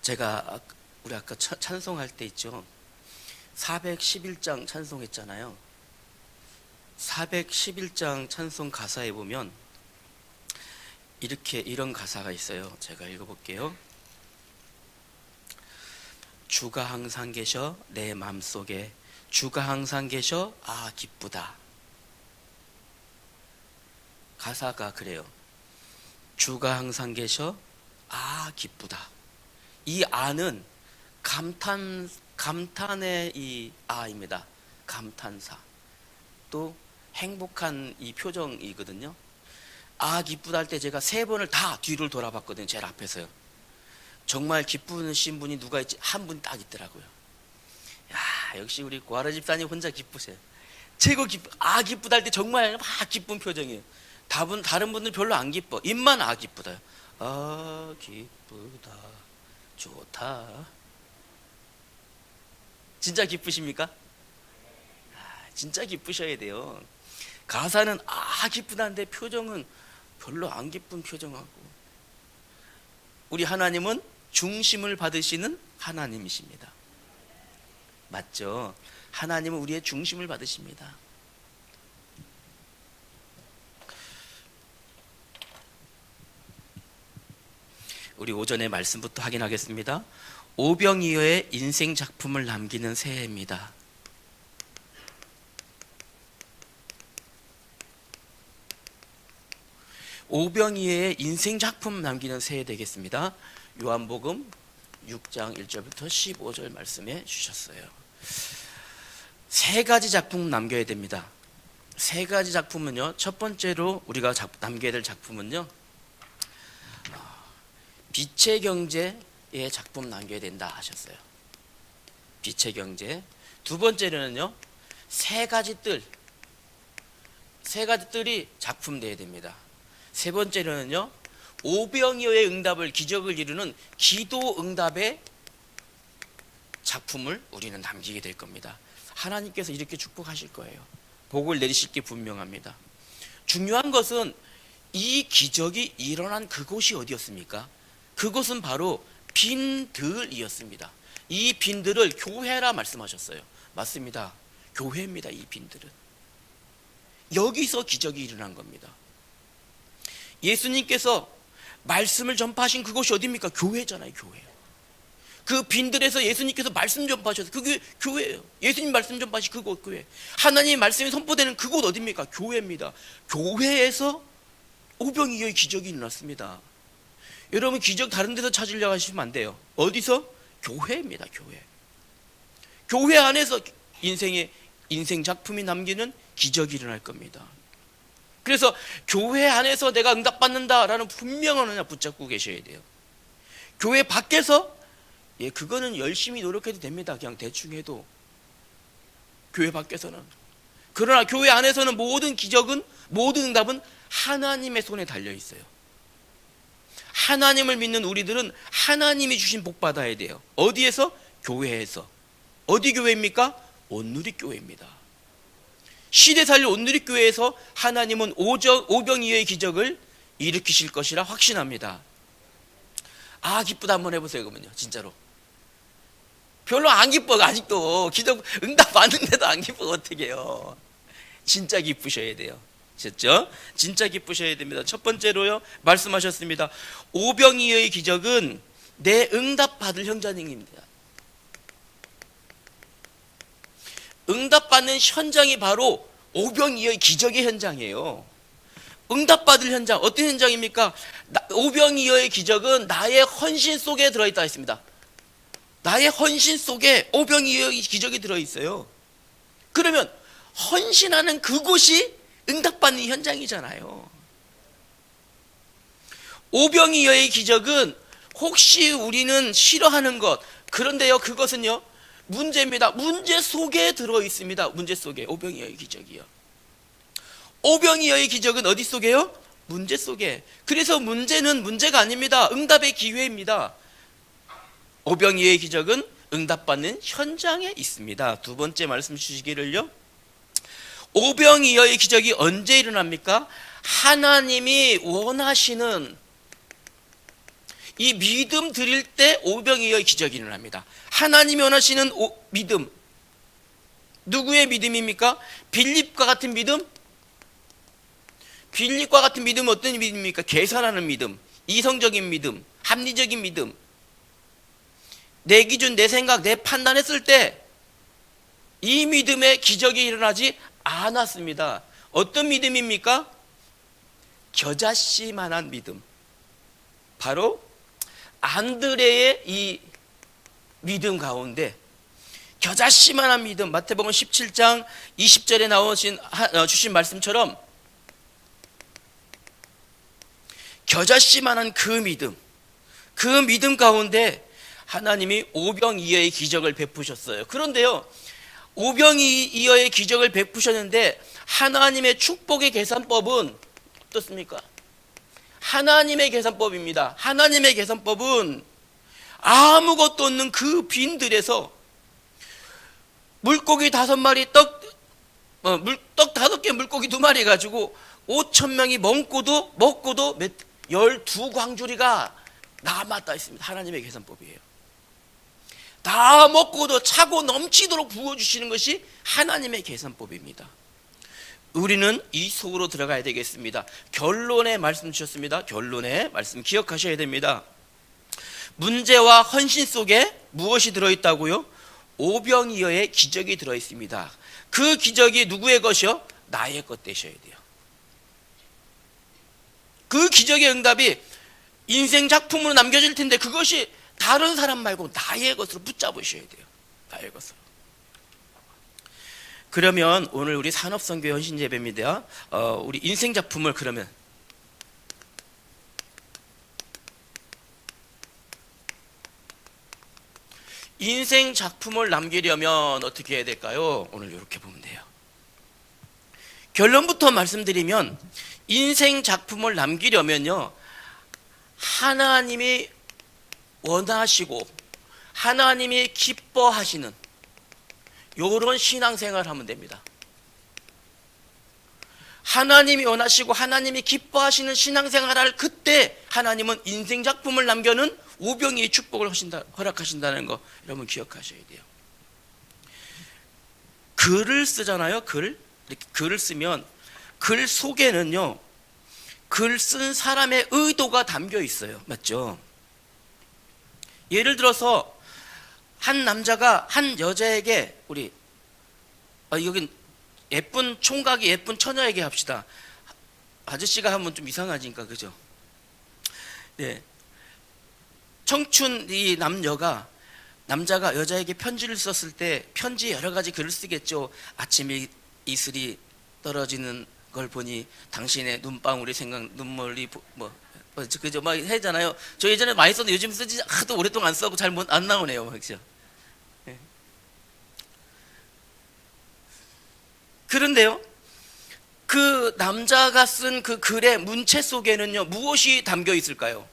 제가 우리 아까 찬송할 때 있죠. 411장 찬송했잖아요. 411장 찬송 가사에 보면 이런 가사가 있어요. 제가 읽어볼게요. 주가 항상 계셔 내 맘속에, 주가 항상 계셔 아 기쁘다. 가사가 그래요. 주가 항상 계셔 아 기쁘다. 이 아는 감탄의 이 아입니다. 감탄사. 또 행복한 이 표정이거든요. 아 기쁘다 할 때 제가 3번을 다 뒤를 돌아봤거든요. 제일 앞에서요. 정말 기쁘신 분이 누가 있지? 한 분 딱 있더라고요. 야, 역시 우리 고아라 집사님 혼자 기쁘세요. 최고 기쁘다 할 때 정말 막 기쁜 표정이에요. 다른 분들 별로 안 기뻐. 입만 아 기쁘다요. 아 기쁘다 좋다. 진짜 기쁘십니까? 진짜 기쁘셔야 돼요. 가사는 아 기쁘다는데 표정은 별로 안 기쁜 표정하고. 우리 하나님은 중심을 받으시는 하나님이십니다. 맞죠? 하나님은 우리의 중심을 받으십니다. 우리 오전의 말씀부터 확인하겠습니다. 오병이어의 인생 작품을 남기는 새해입니다. 오병이어의 인생 작품 남기는 새해 되겠습니다. 요한복음 6장 1절부터 15절 말씀해 주셨어요. 3가지 작품 남겨야 됩니다. 3가지 작품은요, 첫 번째로 우리가 남겨야 될 작품은요, 빛의 경제의 작품 남겨야 된다 하셨어요. 빛의 경제. 두 번째로는요, 3가지 뜰이 작품 되어야 됩니다. 세 번째로는요, 오병이어의 응답을, 기적을 이루는 기도 응답의 작품을 우리는 남기게 될 겁니다. 하나님께서 이렇게 축복하실 거예요. 복을 내리실 게 분명합니다. 중요한 것은 이 기적이 일어난 그곳이 어디였습니까? 그곳은 바로 빈들이었습니다. 이 빈들을 교회라 말씀하셨어요. 맞습니다. 교회입니다. 이 빈들은 여기서 기적이 일어난 겁니다. 예수님께서 말씀을 전파하신 그곳이 어디입니까? 교회잖아요. 교회. 그 빈들에서 예수님께서 말씀 전파하셔서 그게 교회예요. 예수님 말씀 전파하신 그곳 교회. 하나님의 말씀이 선포되는 그곳 어디입니까? 교회입니다. 교회에서 오병이어의 기적이 일어났습니다. 여러분 기적 다른 데서 찾으려고 하시면 안 돼요. 어디서? 교회입니다. 교회. 교회 안에서 인생 작품이 남기는 기적이 일어날 겁니다. 그래서 교회 안에서 내가 응답받는다라는 분명한 언약 붙잡고 계셔야 돼요. 교회 밖에서 그거는 열심히 노력해도 됩니다. 그냥 대충 해도. 교회 밖에서는. 그러나 교회 안에서는 모든 기적은, 모든 응답은 하나님의 손에 달려 있어요. 하나님을 믿는 우리들은 하나님이 주신 복 받아야 돼요. 어디에서? 교회에서. 어디 교회입니까? 온누리교회입니다. 시대살릴 온누리교회에서 하나님은 오병이어의 기적을 일으키실 것이라 확신합니다. 아 기쁘다 한번 해보세요. 그러면요 진짜로 별로 안 기뻐. 아직도 기적 응답 받는데도 안 기뻐. 어떻게 해요? 진짜 기쁘셔야 돼요. 됐죠? 진짜 기쁘셔야 됩니다. 첫 번째로요, 말씀하셨습니다. 오병이어의 기적은 내 응답 받을 현장입니다. 응답 받는 현장이 바로 오병이어의 기적의 현장이에요. 응답 받을 현장, 어떤 현장입니까? 오병이어의 기적은 나의 헌신 속에 들어있다 했습니다. 나의 헌신 속에 오병이어의 기적이 들어있어요. 그러면 헌신하는 그곳이 응답받는 현장이잖아요. 오병이어의 기적은 혹시 우리는 싫어하는 것, 그런데요 그것은요 문제입니다. 문제 속에 들어있습니다. 문제 속에 오병이어의 기적이요. 오병이어의 기적은 어디 속에요? 문제 속에. 그래서 문제는 문제가 아닙니다. 응답의 기회입니다. 오병이어의 기적은 응답받는 현장에 있습니다. 두 번째 말씀 주시기를요, 오병이어의 기적이 언제 일어납니까? 하나님이 원하시는 이 믿음 드릴 때 오병이어의 기적이 일어납니다. 하나님이 원하시는 믿음, 누구의 믿음입니까? 빌립과 같은 믿음? 빌립과 같은 믿음은 어떤 믿음입니까? 계산하는 믿음, 이성적인 믿음, 합리적인 믿음. 내 기준, 내 생각, 내 판단했을 때 이 믿음의 기적이 일어나지 않았습니다. 어떤 믿음입니까? 겨자씨만한 믿음. 바로 안드레의 이 믿음 가운데 겨자씨만한 믿음, 마태복음 17장 20절에 주신 말씀처럼 겨자씨만한 그 믿음 가운데 하나님이 오병이어의 기적을 베푸셨어요. 그런데요, 오병이어의 기적을 베푸셨는데 하나님의 축복의 계산법은 어떻습니까? 하나님의 계산법입니다. 하나님의 계산법은 아무것도 없는 그 빈들에서 물고기 5마리, 떡 5개, 물고기 2마리 가지고 5,000명이 먹고도 12광주리가 남았다 했습니다. 하나님의 계산법이에요. 다 먹고도 차고 넘치도록 부어주시는 것이 하나님의 계산법입니다. 우리는 이 속으로 들어가야 되겠습니다. 결론의 말씀 주셨습니다. 결론의 말씀 기억하셔야 됩니다. 문제와 헌신 속에 무엇이 들어있다고요? 오병이어의 기적이 들어있습니다. 그 기적이 누구의 것이요? 나의 것 되셔야 돼요. 그 기적의 응답이 인생 작품으로 남겨질 텐데 그것이 다른 사람 말고 나의 것으로 붙잡으셔야 돼요. 나의 것으로. 그러면 오늘 우리 산업선교 헌신예배입니다. 우리 인생 작품을 그러면 인생 작품을 남기려면 어떻게 해야 될까요? 오늘 이렇게 보면 돼요. 결론부터 말씀드리면 인생 작품을 남기려면요, 하나님이 원하시고 하나님이 기뻐하시는 이런 신앙생활을 하면 됩니다. 하나님이 원하시고 하나님이 기뻐하시는 신앙생활을 할 그때 하나님은 인생 작품을 남겨는 오병이의 축복을 허락하신다는 거 여러분 기억하셔야 돼요. 글을 쓰잖아요. 이렇게 글을 쓰면 글 속에는요, 글 쓴 사람의 의도가 담겨 있어요. 맞죠? 예를 들어서 한 남자가 한 여자에게 여긴 예쁜 총각이 예쁜 처녀에게 합시다. 아저씨가 하면 좀 이상하니까, 그죠? 네. 청춘 이 남자가 여자에게 편지를 썼을 때 편지에 여러 가지 글을 쓰겠죠. 아침에 이슬이 떨어지는 걸 보니 당신의 눈방울이 눈물이 그죠? 막 하잖아요. 저 예전에 많이 썼는데 요즘 쓰지 하도 오랫동안 안 쓰고 잘 안 나오네요. 그죠? 네. 그런데요, 그 남자가 쓴 그 글의 문체 속에는요, 무엇이 담겨 있을까요?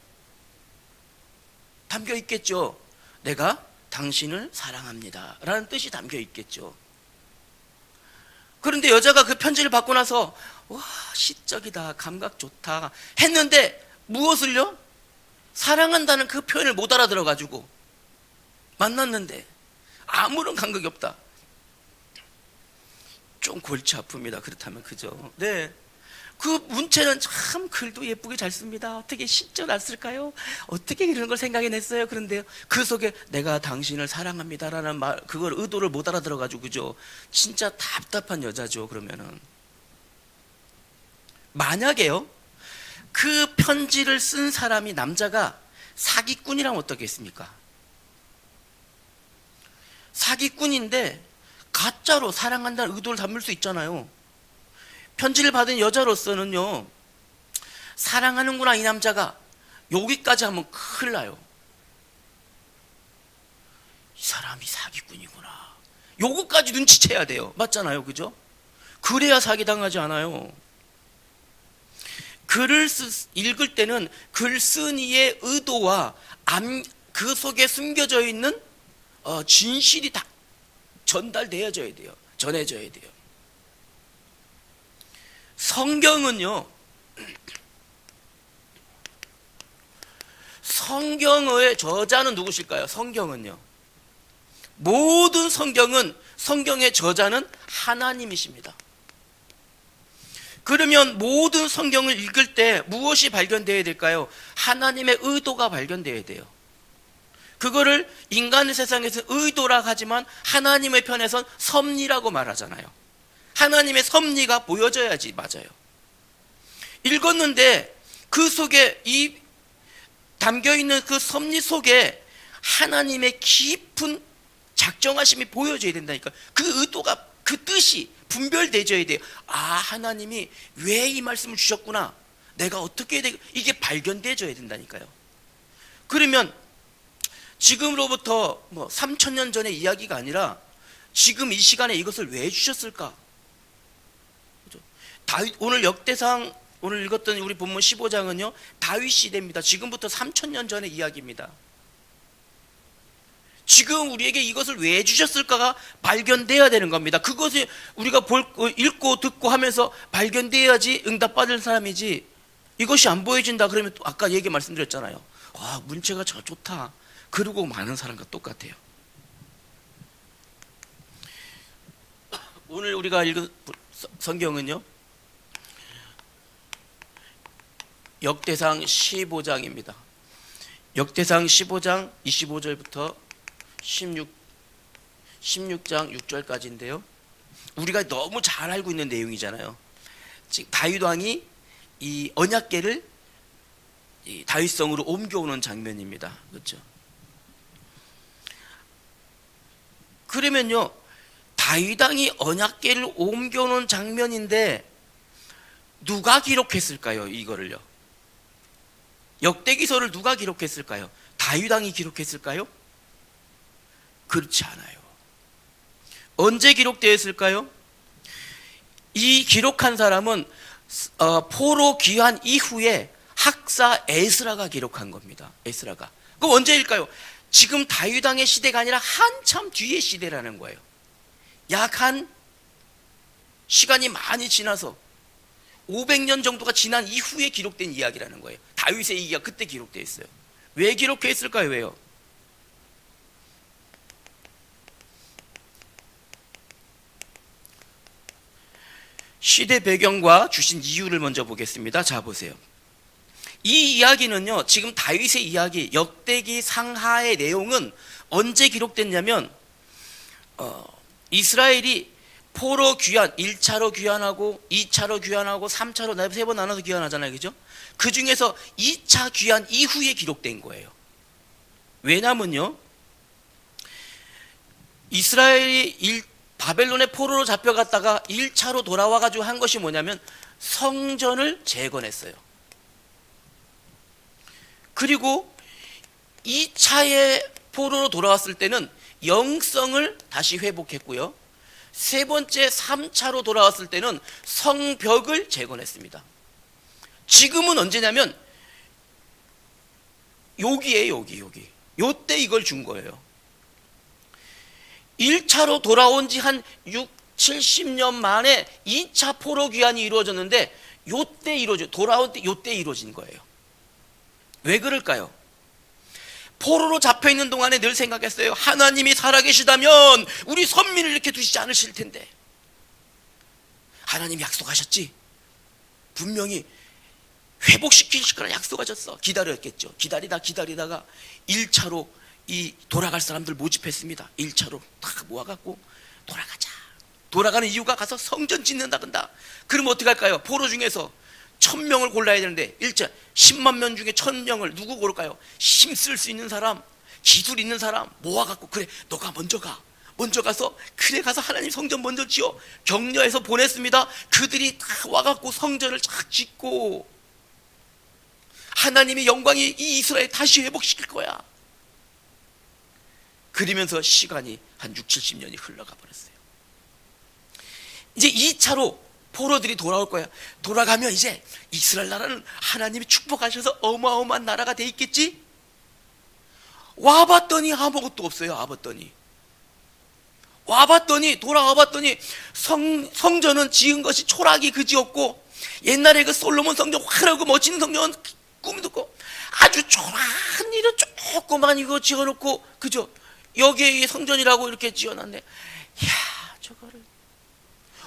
담겨 있겠죠. 내가 당신을 사랑합니다 라는 뜻이 담겨 있겠죠. 그런데 여자가 그 편지를 받고 나서 와, 시적이다, 감각 좋다 했는데 무엇을요? 사랑한다는 그 표현을 못 알아들어가지고 만났는데 아무런 감각이 없다. 좀 골치 아픕니다. 그렇다면, 그죠? 네. 그 문체는 참 글도 예쁘게 잘 씁니다. 어떻게 시적 안 쓸까요? 어떻게 이런 걸 생각해냈어요? 그런데요, 그 속에 내가 당신을 사랑합니다라는 말, 그걸 의도를 못 알아들어가지고, 그죠? 진짜 답답한 여자죠. 그러면은 만약에요, 그 편지를 쓴 사람이 남자가 사기꾼이라면 어떻겠습니까? 사기꾼인데 가짜로 사랑한다는 의도를 담을 수 있잖아요. 편지를 받은 여자로서는요, 사랑하는구나 이 남자가, 여기까지 하면 큰일 나요. 이 사람이 사기꾼이구나, 요거까지 눈치채야 돼요. 맞잖아요, 그죠? 그래야 사기당하지 않아요. 글을 읽을 때는 글 쓴 이의 의도와 그 속에 숨겨져 있는 진실이 다 전달되어져야 돼요. 전해져야 돼요. 성경의 저자는 누구실까요? 성경은요, 모든 성경의 저자는 하나님이십니다. 그러면 모든 성경을 읽을 때 무엇이 발견되어야 될까요? 하나님의 의도가 발견되어야 돼요. 그거를 인간의 세상에서는 의도라 하지만 하나님의 편에선 섭리라고 말하잖아요. 하나님의 섭리가 보여져야지 맞아요. 읽었는데 그 속에 이 담겨있는 그 섭리 속에 하나님의 깊은 작정하심이 보여져야 된다니까. 그 의도가, 그 뜻이 분별되어야 돼요. 아, 하나님이 왜 이 말씀을 주셨구나, 내가 어떻게 해야 돼, 이게 발견되어야 된다니까요. 그러면 지금으로부터 3000년 전의 이야기가 아니라 지금 이 시간에 이것을 왜 주셨을까? 오늘 역대상, 오늘 읽었던 우리 본문 15장은요 다윗 시대입니다. 지금부터 3000년 전의 이야기입니다. 지금 우리에게 이것을 왜 주셨을까가 발견돼야 되는 겁니다. 그것이 우리가 읽고 듣고 하면서 발견돼야지 응답받을 사람이지, 이것이 안 보여진다 그러면 또 아까 얘기 말씀드렸잖아요. 와, 문체가 저 좋다 그러고 많은 사람과 똑같아요. 오늘 우리가 읽은 성경은요 역대상 15장입니다. 역대상 15장 25절부터 16장 6절까지인데요. 우리가 너무 잘 알고 있는 내용이잖아요. 지금 다윗 왕이 이 언약궤를 이 다윗성으로 옮겨오는 장면입니다. 그렇죠? 그러면요, 다윗 왕이 언약궤를 옮겨오는 장면인데 누가 기록했을까요? 이거를요. 역대기서를 누가 기록했을까요? 다윗 왕이 기록했을까요? 그렇지 않아요. 언제 기록되었을까요? 이 기록한 사람은 포로 귀환 이후에 학사 에스라가 기록한 겁니다. 에스라가. 그럼 언제일까요? 지금 다윗 왕의 시대가 아니라 한참 뒤의 시대라는 거예요. 약 한 시간이 많이 지나서 500년 정도가 지난 이후에 기록된 이야기라는 거예요. 다윗의 이야기가 그때 기록되어 있어요. 왜 기록했을까요? 왜요? 시대 배경과 주신 이유를 먼저 보겠습니다. 자, 보세요. 이 이야기는요, 지금 다윗의 이야기, 역대기 상하의 내용은 언제 기록됐냐면 이스라엘이 포로 귀환, 1차로 귀환하고 2차로 귀환하고 3차로 3번 나눠서 귀환하잖아요. 그죠? 그 중에서 2차 귀환 이후에 기록된 거예요. 왜냐면요, 이스라엘이 바벨론의 포로로 잡혀갔다가 1차로 돌아와가지고 한 것이 뭐냐면 성전을 재건했어요. 그리고 2차의 포로로 돌아왔을 때는 영성을 다시 회복했고요. 세 번째 3차로 돌아왔을 때는 성벽을 재건했습니다. 지금은 언제냐면 여기에요. 여기. 요때 이걸 준 거예요. 1차로 돌아온 지 한 70년 만에 2차 포로 귀환이 이루어졌는데 요때 돌아온 때 요때 이루어진 거예요. 왜 그럴까요? 포로로 잡혀있는 동안에 늘 생각했어요. 하나님이 살아계시다면 우리 선민을 이렇게 두시지 않으실 텐데. 하나님이 약속하셨지. 분명히 회복시키실 거라 약속하셨어. 기다렸겠죠. 기다리다가 1차로 이 돌아갈 사람들 모집했습니다. 1차로 다 모아갖고 돌아가자. 돌아가는 이유가 가서 성전 짓는다 건다. 그럼 어떻게 할까요? 포로 중에서 1000명을 골라야 되는데 1차 10만 명 중에 1000명을 누구 고를까요? 힘쓸 수 있는 사람, 기술 있는 사람 모아갖고, 그래 너가 먼저 가서 그래 가서 하나님 성전 먼저 지어. 격려해서 보냈습니다. 그들이 다 와갖고 성전을 쫙 짓고 하나님의 영광이 이 이스라엘 다시 회복시킬 거야. 그러면서 시간이 한 60-70년이 흘러가 버렸어요. 이제 2차로 포로들이 돌아올 거야. 돌아가면 이제 이스라엘 나라는 하나님이 축복하셔서 어마어마한 나라가 돼 있겠지? 와봤더니 아무것도 없어요. 돌아와봤더니 성전은 지은 것이 초락이 그지없고, 옛날에 그 솔로몬 성전 화려하고 멋진 성전은 꿈도 없고 아주 초라한 일을 조그만 이거 지어놓고, 그죠? 여기에 성전이라고 이렇게 지어놨네. 이야, 저거를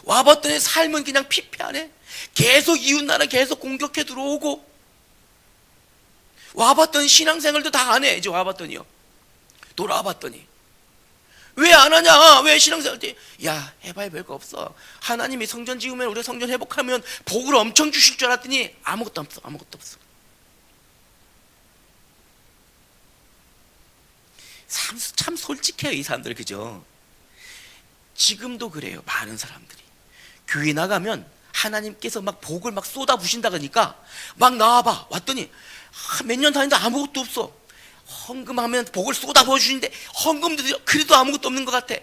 와봤더니 삶은 그냥 피폐하네. 계속 이웃나라 계속 공격해 들어오고, 와봤더니 신앙생활도 다 안 해. 이제 와봤더니요, 돌아와봤더니 왜 안 하냐? 왜 신앙생활 때? 야, 해봐야 별거 없어. 하나님이 성전 지으면, 우리 성전 회복하면 복을 엄청 주실 줄 알았더니 아무것도 없어. 아무것도 없어. 참 솔직해요, 이 사람들. 그죠? 지금도 그래요. 많은 사람들이 교회 나가면 하나님께서 막 복을 막 쏟아 부신다 그러니까 막 나와봐. 왔더니 몇 년 다니는데 아무것도 없어. 헌금하면 복을 쏟아 부어주시는데 헌금도 그래도 아무것도 없는 것 같아.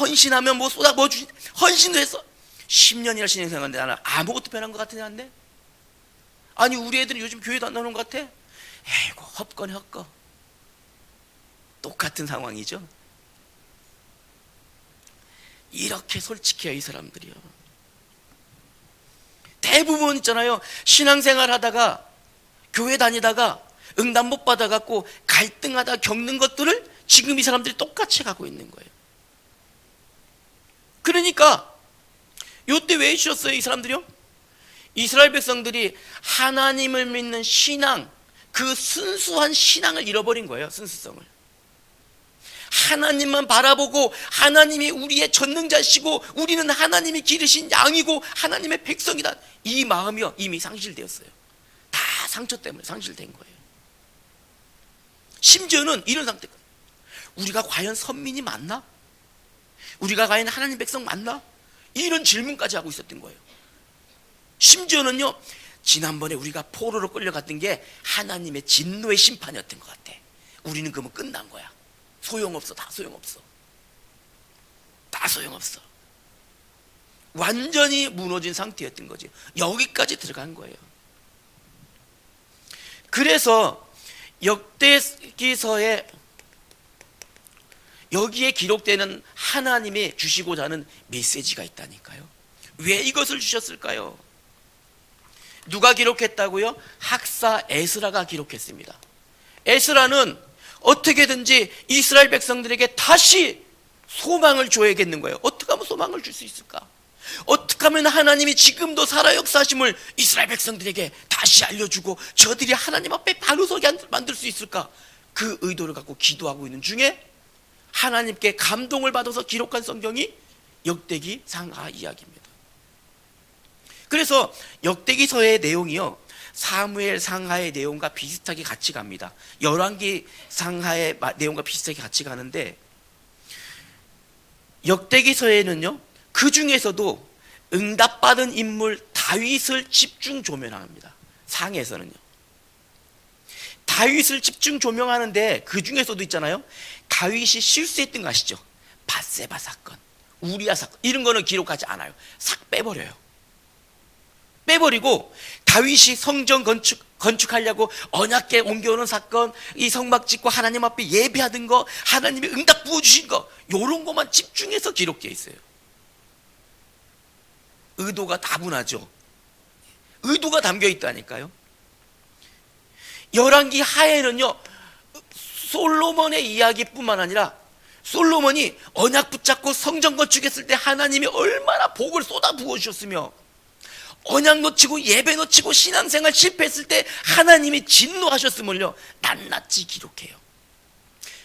헌신하면 뭐 쏟아 부어주시는데 헌신도 했어. 10년이나 신앙생활하는데 나는 아무것도 변한 것 같으냐 안 돼? 아니, 우리 애들은 요즘 교회도 안 나오는 것 같아? 에이고, 헛거네 헛거. 똑같은 상황이죠. 이렇게 솔직해요, 이 사람들이요. 대부분 있잖아요, 신앙생활 하다가 교회 다니다가 응답 못 받아갖고 갈등하다 겪는 것들을 지금 이 사람들이 똑같이 가고 있는 거예요. 그러니까 요때 왜 해주셨어요, 이 사람들이요? 이스라엘 백성들이 하나님을 믿는 신앙, 그 순수한 신앙을 잃어버린 거예요. 순수성을. 하나님만 바라보고 하나님이 우리의 전능자시고 우리는 하나님이 기르신 양이고 하나님의 백성이다, 이 마음이요 이미 상실되었어요. 다 상처 때문에 상실된 거예요. 심지어는 이런 상태가, 우리가 과연 선민이 맞나? 우리가 과연 하나님 백성 맞나? 이런 질문까지 하고 있었던 거예요. 심지어는요, 지난번에 우리가 포로로 끌려갔던 게 하나님의 진노의 심판이었던 것 같아. 우리는 그러면 끝난 거야. 소용없어. 다 소용없어. 다 소용없어. 완전히 무너진 상태였던 거지. 여기까지 들어간 거예요. 그래서 역대기서에 여기에 기록되는 하나님의 주시고자 하는 메시지가 있다니까요. 왜 이것을 주셨을까요? 누가 기록했다고요? 학사 에스라가 기록했습니다. 에스라는 어떻게든지 이스라엘 백성들에게 다시 소망을 줘야겠는 거예요. 어떻게 하면 소망을 줄 수 있을까? 어떻게 하면 하나님이 지금도 살아 역사하심을 이스라엘 백성들에게 다시 알려주고 저들이 하나님 앞에 바로 서게 만들 수 있을까? 그 의도를 갖고 기도하고 있는 중에 하나님께 감동을 받아서 기록한 성경이 역대기 상하 이야기입니다. 그래서 역대기서의 내용이요, 사무엘 상하의 내용과 비슷하게 같이 갑니다. 열왕기 상하의 내용과 비슷하게 같이 가는데, 역대기서에는요, 그 중에서도 응답받은 인물 다윗을 집중 조명합니다. 상에서는요, 다윗을 집중 조명하는데 그 중에서도 있잖아요, 다윗이 실수했던 거 아시죠? 밧세바 사건, 우리아 사건, 이런 거는 기록하지 않아요. 싹 빼버려요. 빼버리고 다윗이 성전 건축하려고 언약궤 옮겨오는 사건, 이 성막 짓고 하나님 앞에 예배하던 거, 하나님이 응답 부어주신 거, 요런 것만 집중해서 기록되어 있어요. 의도가 다분하죠. 의도가 담겨 있다니까요. 열왕기 하에는요, 솔로몬의 이야기뿐만 아니라 솔로몬이 언약 붙잡고 성전 건축했을 때 하나님이 얼마나 복을 쏟아 부어주셨으며, 언약 놓치고 예배 놓치고 신앙생활 실패했을 때 하나님이 진노하셨음을요 낱낱이 기록해요.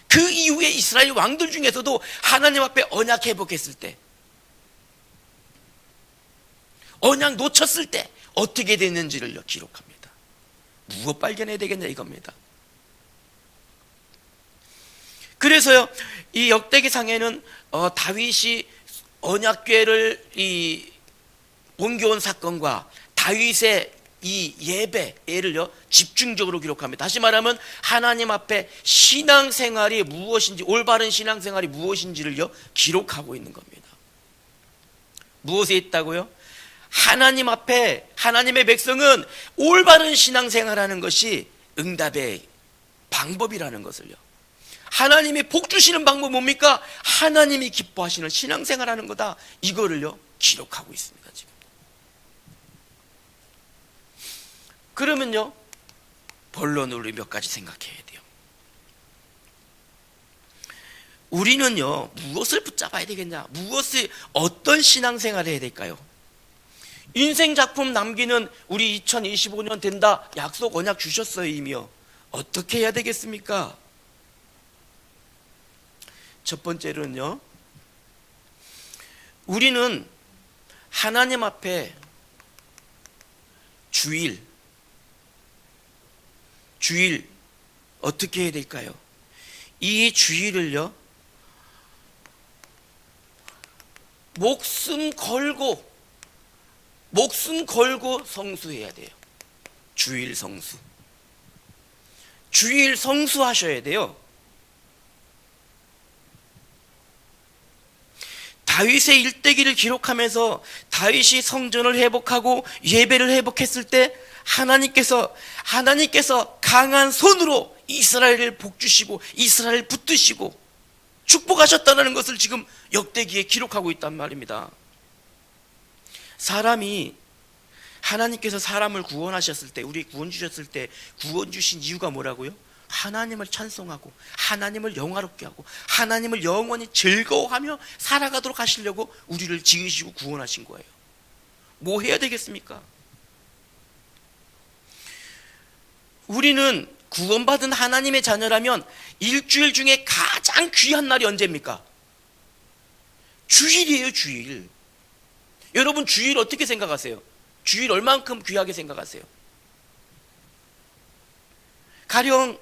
그 이후에 이스라엘 왕들 중에서도 하나님 앞에 언약 회복했을 때, 언약 놓쳤을 때 어떻게 됐는지를 기록합니다. 무엇 발견해야 되겠냐 이겁니다. 그래서요, 이 역대기상에는 다윗이 언약궤를 옮겨온 사건과 다윗의 이 예배를요 집중적으로 기록합니다. 다시 말하면 하나님 앞에 신앙생활이 무엇인지, 올바른 신앙생활이 무엇인지를요 기록하고 있는 겁니다. 무엇에 있다고요? 하나님 앞에 하나님의 백성은 올바른 신앙생활하는 것이 응답의 방법이라는 것을요, 하나님이 복 주시는 방법 뭡니까? 하나님이 기뻐하시는 신앙생활하는 거다, 이거를요 기록하고 있습니다. 지금 그러면요, 본론으로 우리 몇 가지 생각해야 돼요. 우리는요, 무엇을 붙잡아야 되겠냐? 어떤 신앙생활을 해야 될까요? 인생 작품 남기는 우리 2025년 된다 약속 언약 주셨어요. 이미요. 어떻게 해야 되겠습니까? 첫 번째로는요, 우리는 하나님 앞에 주일 어떻게 해야 될까요? 이 주일을요, 목숨 걸고 성수해야 돼요. 주일 성수하셔야 돼요. 다윗의 일대기를 기록하면서 다윗이 성전을 회복하고 예배를 회복했을 때 하나님께서 강한 손으로 이스라엘을 복주시고 이스라엘을 붙드시고 축복하셨다는 것을 지금 역대기에 기록하고 있단 말입니다. 하나님께서 사람을 구원하셨을 때, 우리 구원 주셨을 때 구원 주신 이유가 뭐라고요? 하나님을 찬송하고 하나님을 영화롭게 하고 하나님을 영원히 즐거워하며 살아가도록 하시려고 우리를 지으시고 구원하신 거예요. 뭐 해야 되겠습니까? 우리는 구원받은 하나님의 자녀라면 일주일 중에 가장 귀한 날이 언제입니까? 주일이에요. 주일. 여러분, 주일 어떻게 생각하세요? 주일 얼만큼 귀하게 생각하세요? 가령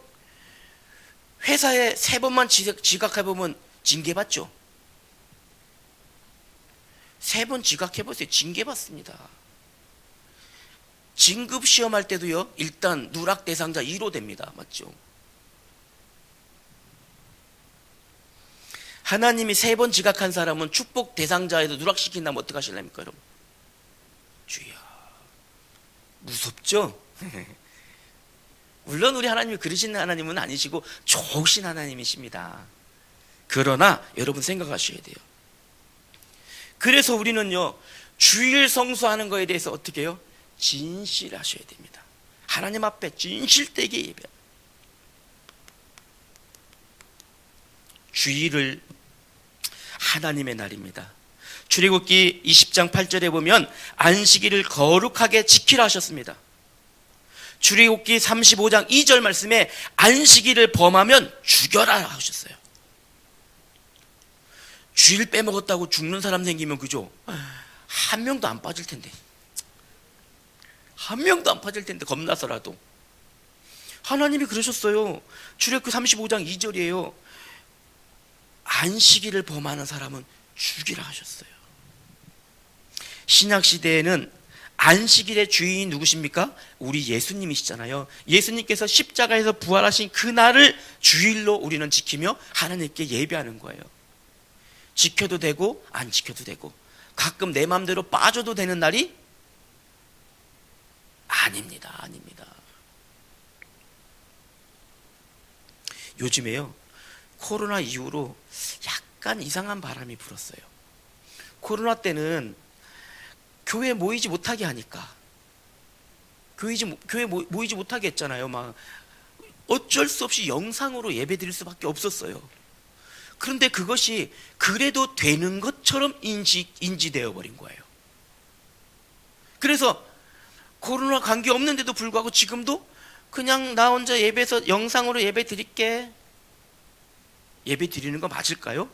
회사에 3번만 지각해보면 징계받죠? 3번 지각해보세요. 징계받습니다. 진급 시험할 때도요, 일단 누락 대상자 1호 됩니다. 맞죠? 하나님이 3번 지각한 사람은 축복 대상자에도 누락시킨다면 어떡하실랍니까, 여러분? 주여, 무섭죠? 물론 우리 하나님이 그러신 하나님은 아니시고 좋으신 하나님이십니다. 그러나 여러분 생각하셔야 돼요. 그래서 우리는요, 주일 성수하는 거에 대해서 어떻게 해요? 진실하셔야 됩니다. 하나님 앞에 진실되게 예배. 주일을 하나님의 날입니다. 출애굽기 20장 8절에 보면 안식일을 거룩하게 지키라 하셨습니다. 출애굽기 35장 2절 말씀에 안식일을 범하면 죽여라 하셨어요. 주일 빼먹었다고 죽는 사람 생기면 그죠? 한 명도 안 빠질 텐데. 겁나서라도. 하나님이 그러셨어요. 출애굽기 35장 2절이에요. 안식일을 범하는 사람은 죽이라 하셨어요. 신약시대에는 안식일의 주인이 누구십니까? 우리 예수님이시잖아요. 예수님께서 십자가에서 부활하신 그날을 주일로 우리는 지키며 하나님께 예배하는 거예요. 지켜도 되고 안 지켜도 되고 가끔 내 마음대로 빠져도 되는 날이 아닙니다. 요즘에요, 코로나 이후로 약간 이상한 바람이 불었어요. 코로나 때는 교회 모이지 못하게 하니까 교회 모이지 못하게 했잖아요. 막 어쩔 수 없이 영상으로 예배 드릴 수밖에 없었어요. 그런데 그것이 그래도 되는 것처럼 인지되어 버린 거예요. 그래서 코로나 관계 없는데도 불구하고 지금도 그냥 나 혼자 예배에서 영상으로 예배 드릴게. 예배 드리는 거 맞을까요?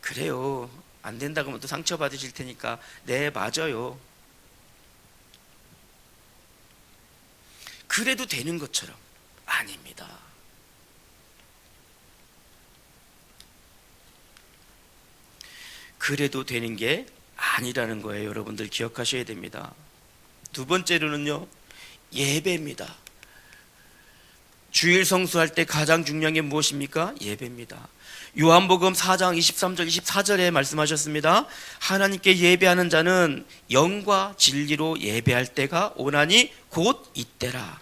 그래요. 안 된다고 하면 또 상처받으실 테니까 네, 맞아요. 그래도 되는 것처럼 아닙니다. 그래도 되는 게 아니라는 거예요. 여러분들 기억하셔야 됩니다. 두 번째로는요, 예배입니다. 주일 성수할 때 가장 중요한 게 무엇입니까? 예배입니다. 요한복음 4장 23절 24절에 말씀하셨습니다. 하나님께 예배하는 자는 영과 진리로 예배할 때가 오나니 곧 이때라.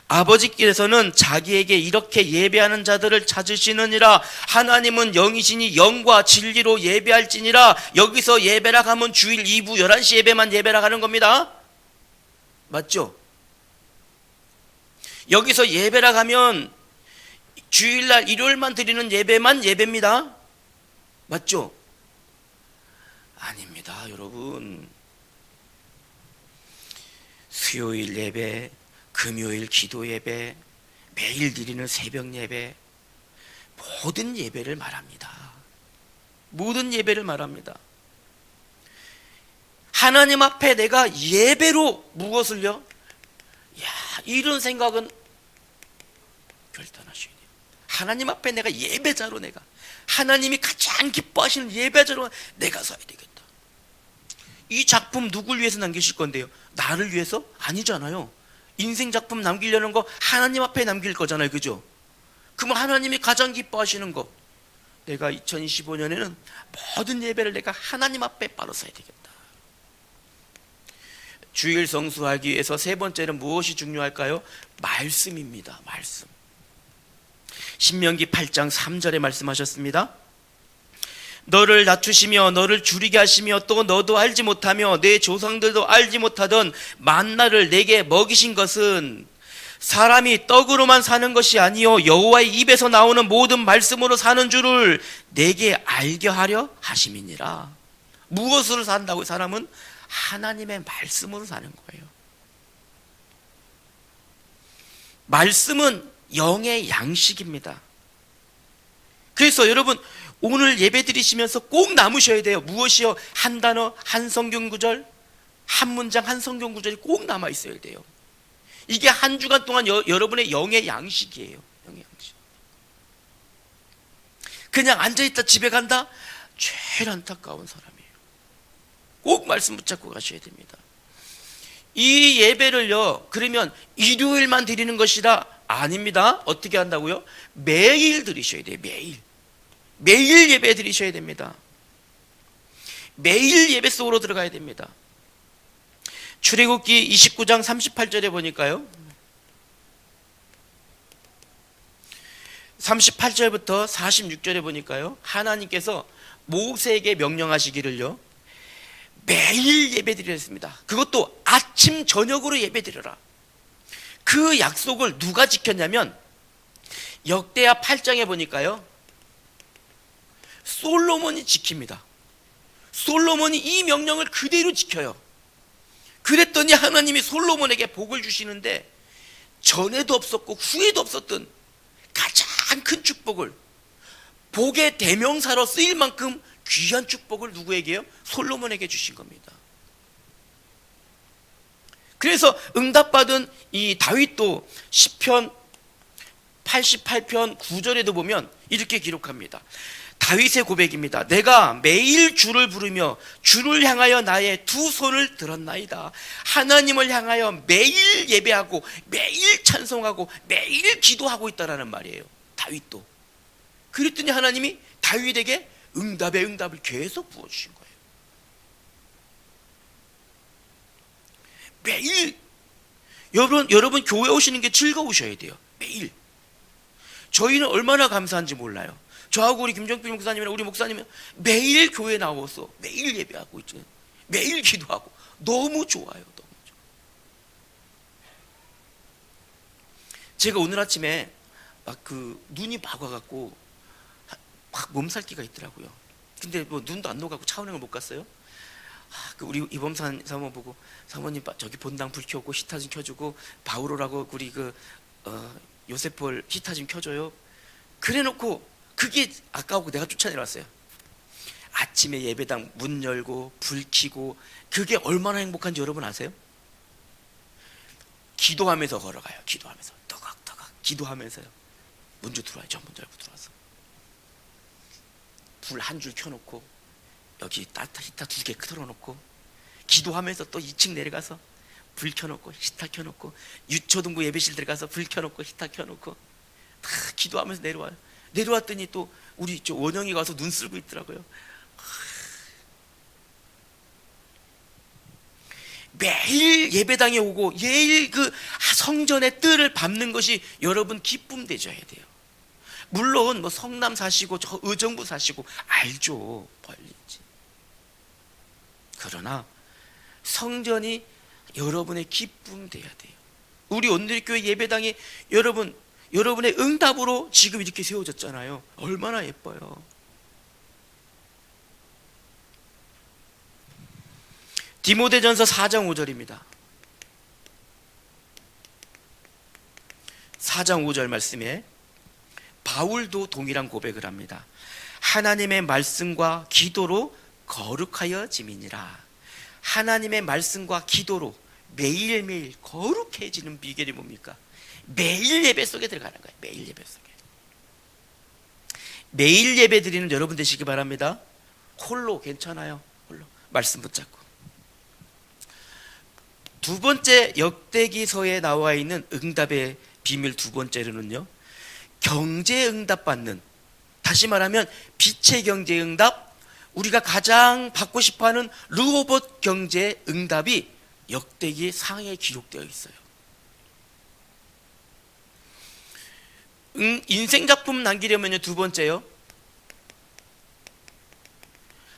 아버지께서는 자기에게 이렇게 예배하는 자들을 찾으시느니라. 하나님은 영이시니 영과 진리로 예배할지니라. 여기서 예배라 하면 주일 2부 11시 예배만 예배라 하는 겁니다. 맞죠? 여기서 예배라 가면 주일날 일요일만 드리는 예배만 예배입니다. 맞죠? 아닙니다, 여러분. 수요일 예배, 금요일 기도 예배, 매일 드리는 새벽 예배, 모든 예배를 말합니다. 모든 예배를 말합니다. 하나님 앞에 내가 예배로 무엇을요? 이런 생각은 결단하셔야 돼요. 하나님 앞에 내가 예배자로, 내가 하나님이 가장 기뻐하시는 예배자로 내가 서야 되겠다. 이 작품 누굴 위해서 남기실 건데요? 나를 위해서? 아니잖아요. 인생 작품 남기려는 거 하나님 앞에 남길 거잖아요, 그죠? 그러면 하나님이 가장 기뻐하시는 거, 내가 2025년에는 모든 예배를 내가 하나님 앞에 바로 서야 되겠다. 주일 성수하기 위해서 세 번째는 무엇이 중요할까요? 말씀입니다. 말씀. 신명기 8장 3절에 말씀하셨습니다. 너를 낮추시며 너를 줄이게 하시며 또 너도 알지 못하며 내 조상들도 알지 못하던 만나를 내게 먹이신 것은 사람이 떡으로만 사는 것이 아니요 여호와의 입에서 나오는 모든 말씀으로 사는 줄을 내게 알게 하려 하심이니라. 무엇으로 산다고? 사람은 하나님의 말씀으로 사는 거예요. 말씀은 영의 양식입니다. 그래서 여러분 오늘 예배 드리시면서 꼭 남으셔야 돼요. 무엇이요? 한 단어, 한 성경 구절, 한 문장, 한 성경 구절이 꼭 남아 있어야 돼요. 이게 한 주간 동안 여러분의 영의 양식이에요. 영의 양식. 그냥 앉아있다 집에 간다? 제일 안타까운 사람이에요. 꼭 말씀 붙잡고 가셔야 됩니다. 이 예배를요, 그러면 일요일만 드리는 것이라 아닙니다. 어떻게 한다고요? 매일 드리셔야 돼요. 매일 예배 드리셔야 됩니다. 매일 예배 속으로 들어가야 됩니다. 출애굽기 29장 38절에 보니까요, 38절부터 46절에 보니까요, 하나님께서 모세에게 명령하시기를요, 매일 예배 드리라 했습니다. 그것도 아침 저녁으로 예배 드려라. 그 약속을 누가 지켰냐면 역대하 8장에 보니까요, 솔로몬이 지킵니다. 솔로몬이 이 명령을 그대로 지켜요. 그랬더니 하나님이 솔로몬에게 복을 주시는데 전에도 없었고 후에도 없었던 가장 큰 축복을, 복의 대명사로 쓰일 만큼 귀한 축복을 누구에게요? 솔로몬에게 주신 겁니다. 그래서 응답받은 이 다윗도 시편 88편 9절에도 보면 이렇게 기록합니다. 다윗의 고백입니다. 내가 매일 주를 부르며 주를 향하여 나의 두 손을 들었나이다. 하나님을 향하여 매일 예배하고 매일 찬송하고 매일 기도하고 있다라는 말이에요. 다윗도. 그랬더니 하나님이 다윗에게 응답의 응답을 계속 부어주신 거예요. 매일. 여러분 교회 오시는 게 즐거우셔야 돼요. 매일. 저희는 얼마나 감사한지 몰라요. 저하고 우리 김정필 목사님이랑 우리 목사님은 매일 교회 나와서 매일 예배하고 있죠. 매일 기도하고 너무 좋아요. 너무 좋아요. 제가 오늘 아침에 막 눈이 막 와갖고 막 몸살기가 있더라고요. 근데 뭐 눈도 안 녹아고 차은행을 못 갔어요. 우리 이범산 사모 보고, 사모님 저기 본당 불 켜고 히터 좀 켜주고, 바우로라고 우리 요셉볼 히터 좀 켜줘요. 그래놓고 그게 아까우고 내가 쫓아내려왔어요. 아침에 예배당 문 열고 불 켜고, 그게 얼마나 행복한지 여러분 아세요? 기도하면서 걸어가요. 기도하면서 떠각떠각 기도하면서요. 먼저 들어와요. 저 먼저 열고 들어와서 불 한 줄 켜놓고 여기 따뜻한 히터 2개 틀어놓고 기도하면서 또 2층 내려가서 불 켜놓고 히터 켜놓고 유초등부 예배실 들어가서 불 켜놓고 히터 켜놓고 다 기도하면서 내려와요. 내려왔더니 또 우리 원영이 가서 눈 쓸고 있더라고요. 매일 예배당에 오고 매일 그 성전의 뜰을 밟는 것이 여러분 기쁨 되셔야 돼요. 물론 뭐 성남 사시고 저 의정부 사시고 알죠, 멀리지. 그러나 성전이 여러분의 기쁨 돼야 돼요. 우리 온누리교회 예배당이 여러분의 응답으로 지금 이렇게 세워졌잖아요. 얼마나 예뻐요. 디모데전서 4장 5절입니다. 4장 5절 말씀에 바울도 동일한 고백을 합니다. 하나님의 말씀과 기도로 거룩하여짐이니라. 하나님의 말씀과 기도로 매일매일 거룩해지는 비결이 뭡니까? 매일 예배 속에 들어가는 거예요. 매일 예배 속에. 매일 예배 드리는 여러분 되시기 바랍니다. 홀로 괜찮아요. 홀로 말씀 붙잡고. 두 번째 역대기서에 나와 있는 응답의 비밀 두 번째로는요, 경제 응답 받는, 다시 말하면 빛의 경제 응답, 우리가 가장 받고 싶어하는 르호봇 경제 응답이 역대기 상에 기록되어 있어요. 인생 작품 남기려면요, 두 번째요,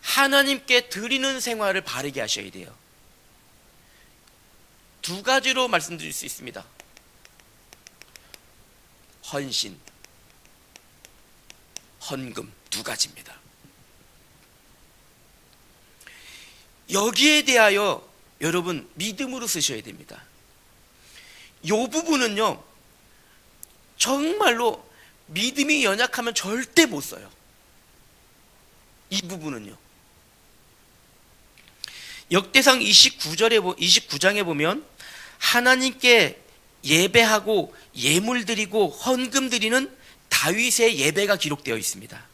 하나님께 드리는 생활을 바르게 하셔야 돼요. 두 가지로 말씀드릴 수 있습니다. 헌신, 헌금, 두 가지입니다. 여기에 대하여 여러분 믿음으로 쓰셔야 됩니다. 이 부분은요, 정말로 믿음이 연약하면 절대 못 써요. 이 부분은요. 역대상 29장에 보면 하나님께 예배하고 예물 드리고 헌금 드리는 다윗의 예배가 기록되어 있습니다.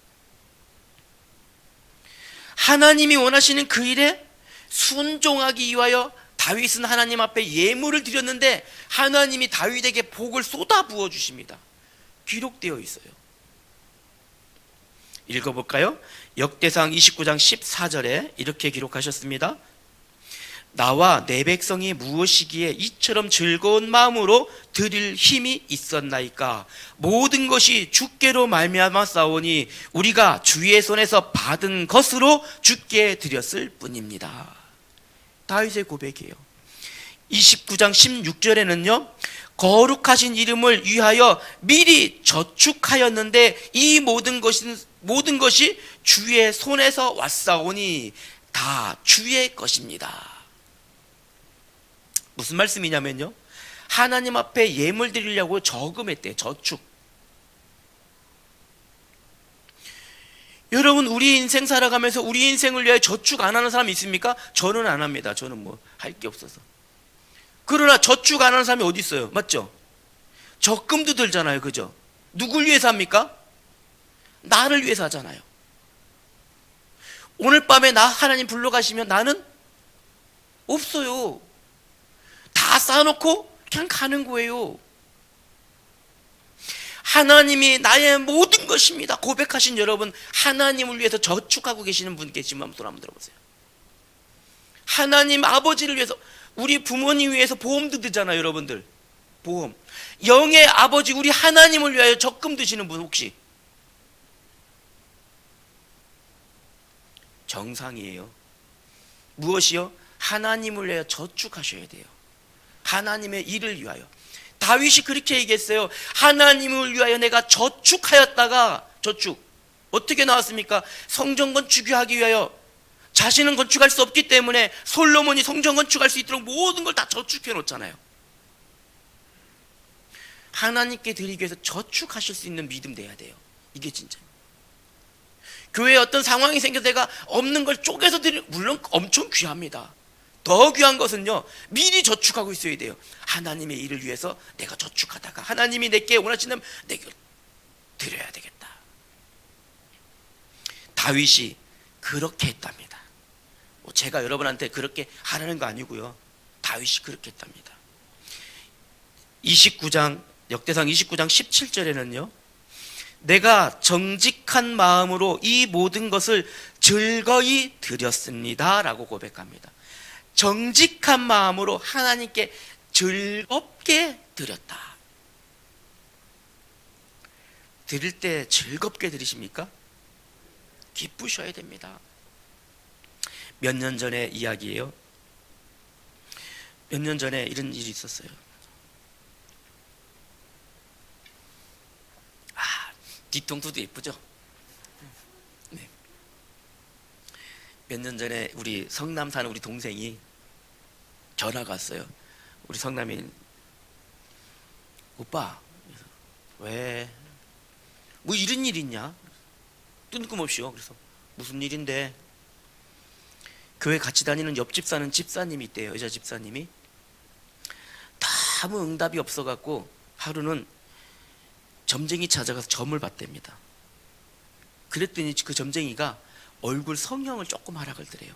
하나님이 원하시는 그 일에 순종하기 위하여 다윗은 하나님 앞에 예물을 드렸는데 하나님이 다윗에게 복을 쏟아 부어 주십니다. 기록되어 있어요. 읽어볼까요? 역대상 29장 14절에 이렇게 기록하셨습니다. 나와 내 백성이 무엇이기에 이처럼 즐거운 마음으로 드릴 힘이 있었나이까? 모든 것이 주께로 말미암아 싸우니 우리가 주의 손에서 받은 것으로 주께 드렸을 뿐입니다. 다윗의 고백이에요. 29장 16절에는요, 거룩하신 이름을 위하여 미리 저축하였는데 이 모든 것이 주의 손에서 왔사오니 다 주의 것입니다. 무슨 말씀이냐면요, 하나님 앞에 예물 드리려고 저금했대요. 저축. 여러분, 우리 인생 살아가면서 우리 인생을 위하여 저축 안 하는 사람 있습니까? 저는 안 합니다. 저는 뭐 할 게 없어서. 그러나 저축 안 하는 사람이 어디 있어요? 맞죠? 적금도 들잖아요. 그죠? 누굴 위해서 합니까? 나를 위해서 하잖아요. 오늘 밤에 나 하나님 불러가시면 나는 없어요. 다 쌓아놓고 그냥 가는 거예요. 하나님이 나의 모든 것입니다 고백하신 여러분, 하나님을 위해서 저축하고 계시는 분 계시면 손 한번 들어보세요. 하나님 아버지를 위해서, 우리 부모님 위해서 보험도 드잖아요. 여러분들 보험. 영의 아버지 우리 하나님을 위하여 적금 드시는 분 혹시? 정상이에요. 무엇이요? 하나님을 위하여 저축하셔야 돼요. 하나님의 일을 위하여. 다윗이 그렇게 얘기했어요. 하나님을 위하여 내가 저축하였다가, 저축 어떻게 나왔습니까? 성전 건축하기 위하여. 자신은 건축할 수 없기 때문에 솔로몬이 성전 건축할 수 있도록 모든 걸 다 저축해 놓잖아요. 하나님께 드리기 위해서 저축하실 수 있는 믿음 돼야 돼요. 이게 진짜. 교회에 어떤 상황이 생겨서 내가 없는 걸 쪼개서 드리는, 물론 엄청 귀합니다. 더 귀한 것은요, 미리 저축하고 있어야 돼요. 하나님의 일을 위해서 내가 저축하다가 하나님이 내게 원하시는 내게 드려야 되겠다. 다윗이 그렇게 했답니다. 제가 여러분한테 그렇게 하라는 거 아니고요, 다윗이 그렇게 했답니다. 29장, 역대상 29장 17절에는요, 내가 정직한 마음으로 이 모든 것을 즐거이 드렸습니다 라고 고백합니다. 정직한 마음으로 하나님께 즐겁게 드렸다. 드릴 때 즐겁게 드리십니까? 기쁘셔야 됩니다. 몇 년 전의 이야기예요. 몇 년 전에 이런 일이 있었어요. 뒤통수도 예쁘죠? 네. 몇 년 전에 우리 성남 사는 우리 동생이 전화가 왔어요. 우리 성남이 오빠, 왜? 뭐 이런 일 있냐? 뜬금없이요. 그래서 무슨 일인데? 교회 같이 다니는 옆집 사는 집사님이 있대요. 여자 집사님이. 아무 응답이 없어갖고 하루는 점쟁이 찾아가서 점을 봤답니다. 그랬더니 그 점쟁이가 얼굴 성형을 조금 하라 그러더래요.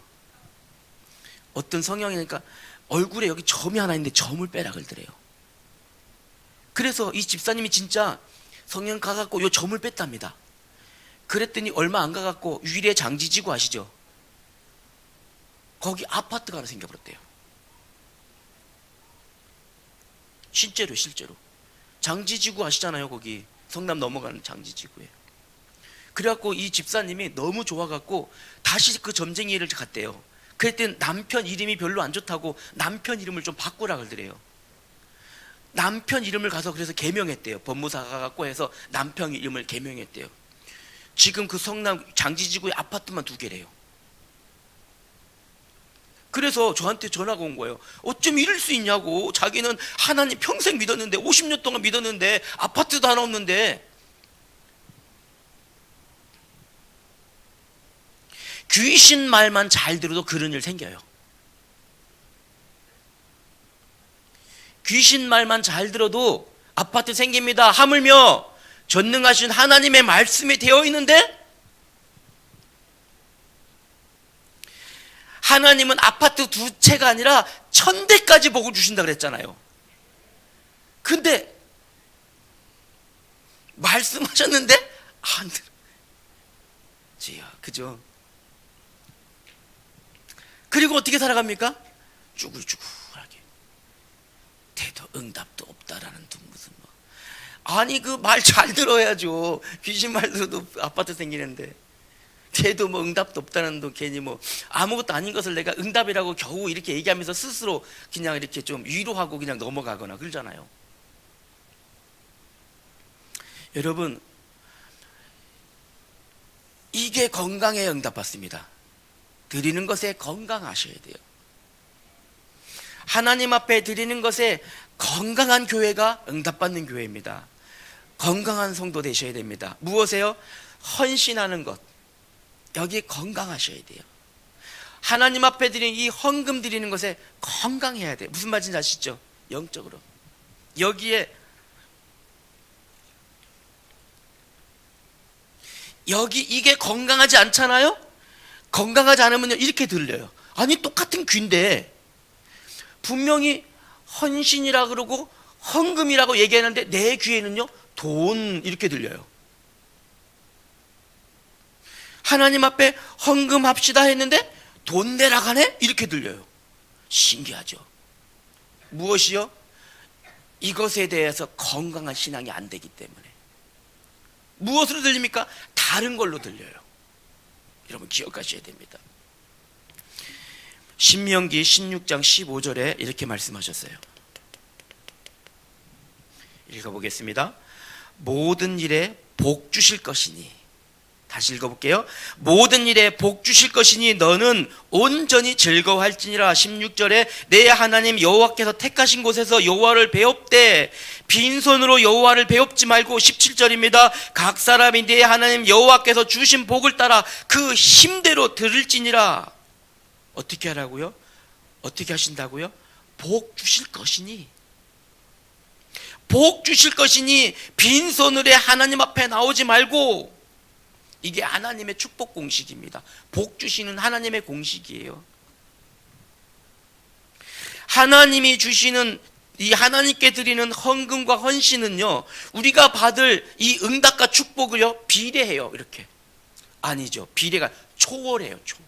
어떤 성형이니까 얼굴에 여기 점이 하나 있는데 점을 빼라 그러더래요. 그래서 이 집사님이 진짜 성형 가갖고 요 점을 뺐답니다. 그랬더니 얼마 안 가갖고 위례 장지지구 아시죠? 거기 아파트가 하나 생겨버렸대요. 실제로 장지지구 아시잖아요. 거기 성남 넘어가는 장지지구에. 그래갖고 이 집사님이 너무 좋아갖고 다시 그 점쟁이를 갔대요. 그랬더니 남편 이름이 별로 안 좋다고 남편 이름을 좀 바꾸라 그러더래요. 남편 이름을 가서 그래서 개명했대요. 법무사가 가갖고 해서 남편 이름을 개명했대요. 지금 그 성남 장지지구에 아파트만 2개래요. 그래서 저한테 전화가 온 거예요. 어쩜 이럴 수 있냐고. 자기는 하나님 평생 믿었는데 50년 동안 믿었는데 아파트도 하나 없는데. 귀신 말만 잘 들어도 그런 일 생겨요. 귀신 말만 잘 들어도 아파트 생깁니다. 하물며 전능하신 하나님의 말씀이 되어 있는데 하나님은 아파트 2채가 아니라 1000대까지 복을 주신다 그랬잖아요. 근데 말씀하셨는데 안 들어지요. 그죠? 그리고 어떻게 살아갑니까? 쭈글쭈글하게. 대도 응답도 없다라는 둥 무슨 뭐. 아니 그 말 잘 들어야죠. 귀신 말 들어도 아파트 생기는데. 걔도 뭐 응답도 없다는 둥 괜히 뭐 아무것도 아닌 것을 내가 응답이라고 겨우 이렇게 얘기하면서 스스로 그냥 이렇게 좀 위로하고 그냥 넘어가거나 그러잖아요. 여러분, 이게 건강에 응답받습니다. 드리는 것에 건강하셔야 돼요. 하나님 앞에 드리는 것에 건강한 교회가 응답받는 교회입니다. 건강한 성도 되셔야 됩니다. 무엇에요? 헌신하는 것. 여기 건강하셔야 돼요. 하나님 앞에 드리는 이 헌금 드리는 것에 건강해야 돼요. 무슨 말인지 아시죠? 영적으로. 여기에 이게 건강하지 않잖아요? 건강하지 않으면요 이렇게 들려요. 아니 똑같은 귀인데 분명히 헌신이라 그러고 헌금이라고 얘기하는데 내 귀에는요 돈 이렇게 들려요. 하나님 앞에 헌금합시다 했는데 돈 내라 가네 이렇게 들려요. 신기하죠? 무엇이요? 이것에 대해서 건강한 신앙이 안 되기 때문에. 무엇으로 들립니까? 다른 걸로 들려요. 여러분 기억하셔야 됩니다. 신명기 16장 15절에 이렇게 말씀하셨어요. 읽어보겠습니다. 모든 일에 복 주실 것이니, 다시 읽어볼게요. 모든 일에 복 주실 것이니 너는 온전히 즐거워할지니라. 16절에 내 하나님 여호와께서 택하신 곳에서 여호와를 배웁되 빈손으로 여호와를 배웁지 말고. 17절입니다. 각 사람이 내 하나님 여호와께서 주신 복을 따라 그 힘대로 들을지니라. 어떻게 하라고요? 어떻게 하신다고요? 복 주실 것이니, 복 주실 것이니 빈손으로 하나님 앞에 나오지 말고. 이게 하나님의 축복 공식입니다. 복 주시는 하나님의 공식이에요. 하나님이 주시는 이 하나님께 드리는 헌금과 헌신은요 우리가 받을 이 응답과 축복을요 비례해요. 이렇게 아니죠. 비례가 초월해요. 초월.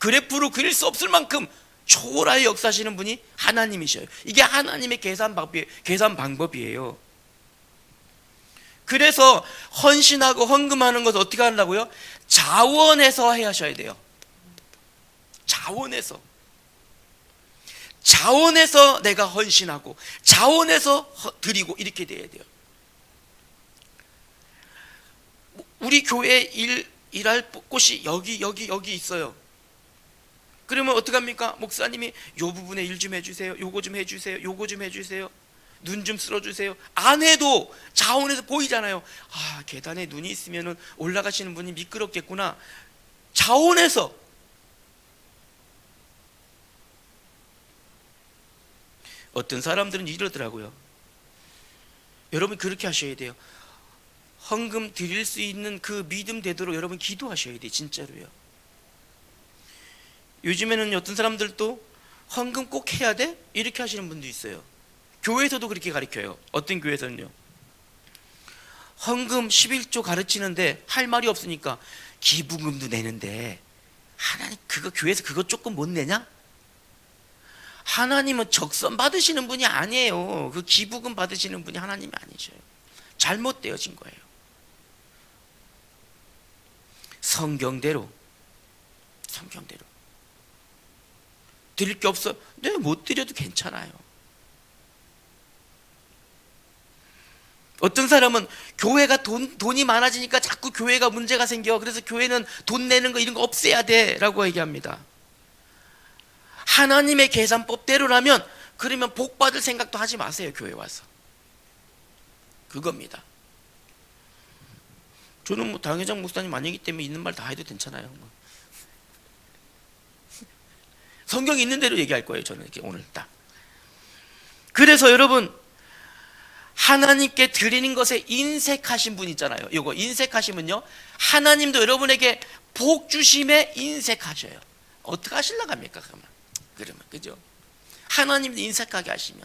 그래프로 그릴 수 없을 만큼 초월하여 역사하시는 분이 하나님이셔요. 이게 하나님의 계산 방법이에요. 그래서 헌신하고 헌금하는 것을 어떻게 한다고요? 자원해서 해야 하셔야 돼요. 자원해서 내가 헌신하고 자원해서 드리고 이렇게 돼야 돼요. 우리 교회 일할 곳이 여기 있어요. 그러면 어떡합니까? 목사님이 요 부분에 일 좀 해주세요, 요거 좀 해주세요, 요거 좀 해주세요, 눈 좀 쓸어주세요. 안 해도 자원에서 보이잖아요. 아, 계단에 눈이 있으면 올라가시는 분이 미끄럽겠구나. 자원에서. 어떤 사람들은 이러더라고요. 여러분 그렇게 하셔야 돼요. 헌금 드릴 수 있는 그 믿음 되도록 여러분 기도하셔야 돼요. 진짜로요. 요즘에는 어떤 사람들도 헌금 꼭 해야 돼? 이렇게 하시는 분도 있어요. 교회에서도 그렇게 가르쳐요. 어떤 교회에서는요, 헌금 11조 가르치는데 할 말이 없으니까 기부금도 내는데 하나님 그거 교회에서 그거 조금 못 내냐? 하나님은 적선 받으시는 분이 아니에요. 그 기부금 받으시는 분이 하나님이 아니셔요. 잘못되어진 거예요. 성경대로 드릴 게 없어? 네, 못 드려도 괜찮아요. 어떤 사람은 교회가 돈이 많아지니까 자꾸 교회가 문제가 생겨. 그래서 교회는 돈 내는 거 이런 거 없애야 돼 라고 얘기합니다. 하나님의 계산법대로라면 그러면 복 받을 생각도 하지 마세요. 교회 와서. 그겁니다. 저는 뭐 당회장 목사님 아니기 때문에 있는 말 다 해도 괜찮아요. 성경이 있는 대로 얘기할 거예요. 저는 이렇게 오늘 딱. 그래서 여러분, 하나님께 드리는 것에 인색하신 분 있잖아요. 이거 인색하시면요, 하나님도 여러분에게 복 주심에 인색하셔요. 어떻게 하시려고 합니까? 그러면 그죠? 하나님도 인색하게 하시면.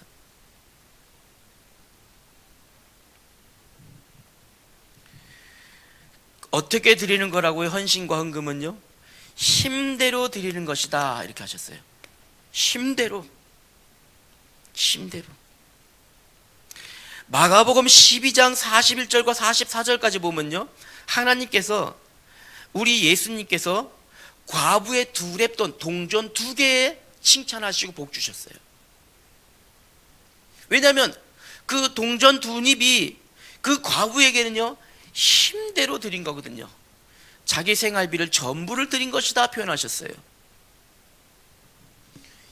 어떻게 드리는 거라고요? 헌신과 헌금은요, 힘대로 드리는 것이다 이렇게 하셨어요. 힘대로. 마가복음 12장 41절과 44절까지 보면요, 하나님께서, 우리 예수님께서 과부의 2랩돈 동전 2개에 칭찬하시고 복 주셨어요. 왜냐하면 그 동전 2립이 그 과부에게는요 힘대로 드린 거거든요. 자기 생활비를 전부를 드린 것이다 표현하셨어요.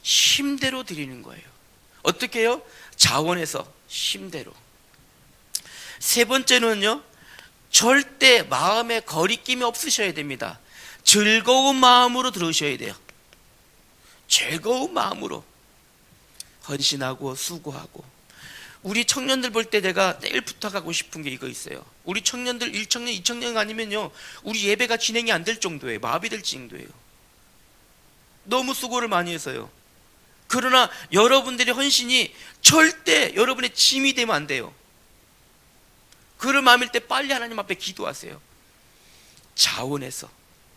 힘대로 드리는 거예요. 어떻게 해요? 자원에서 힘대로. 세 번째는요, 절대 마음에 거리낌이 없으셔야 됩니다. 즐거운 마음으로 들으셔야 돼요. 즐거운 마음으로 헌신하고 수고하고. 우리 청년들 볼 때 내가 내일 부탁하고 싶은 게 이거 있어요. 우리 청년들 1청년 2청년 아니면요 우리 예배가 진행이 안 될 정도예요. 마비될 정도예요. 너무 수고를 많이 해서요. 그러나 여러분들의 헌신이 절대 여러분의 짐이 되면 안 돼요. 그런 마음일 때 빨리 하나님 앞에 기도하세요. 자원해서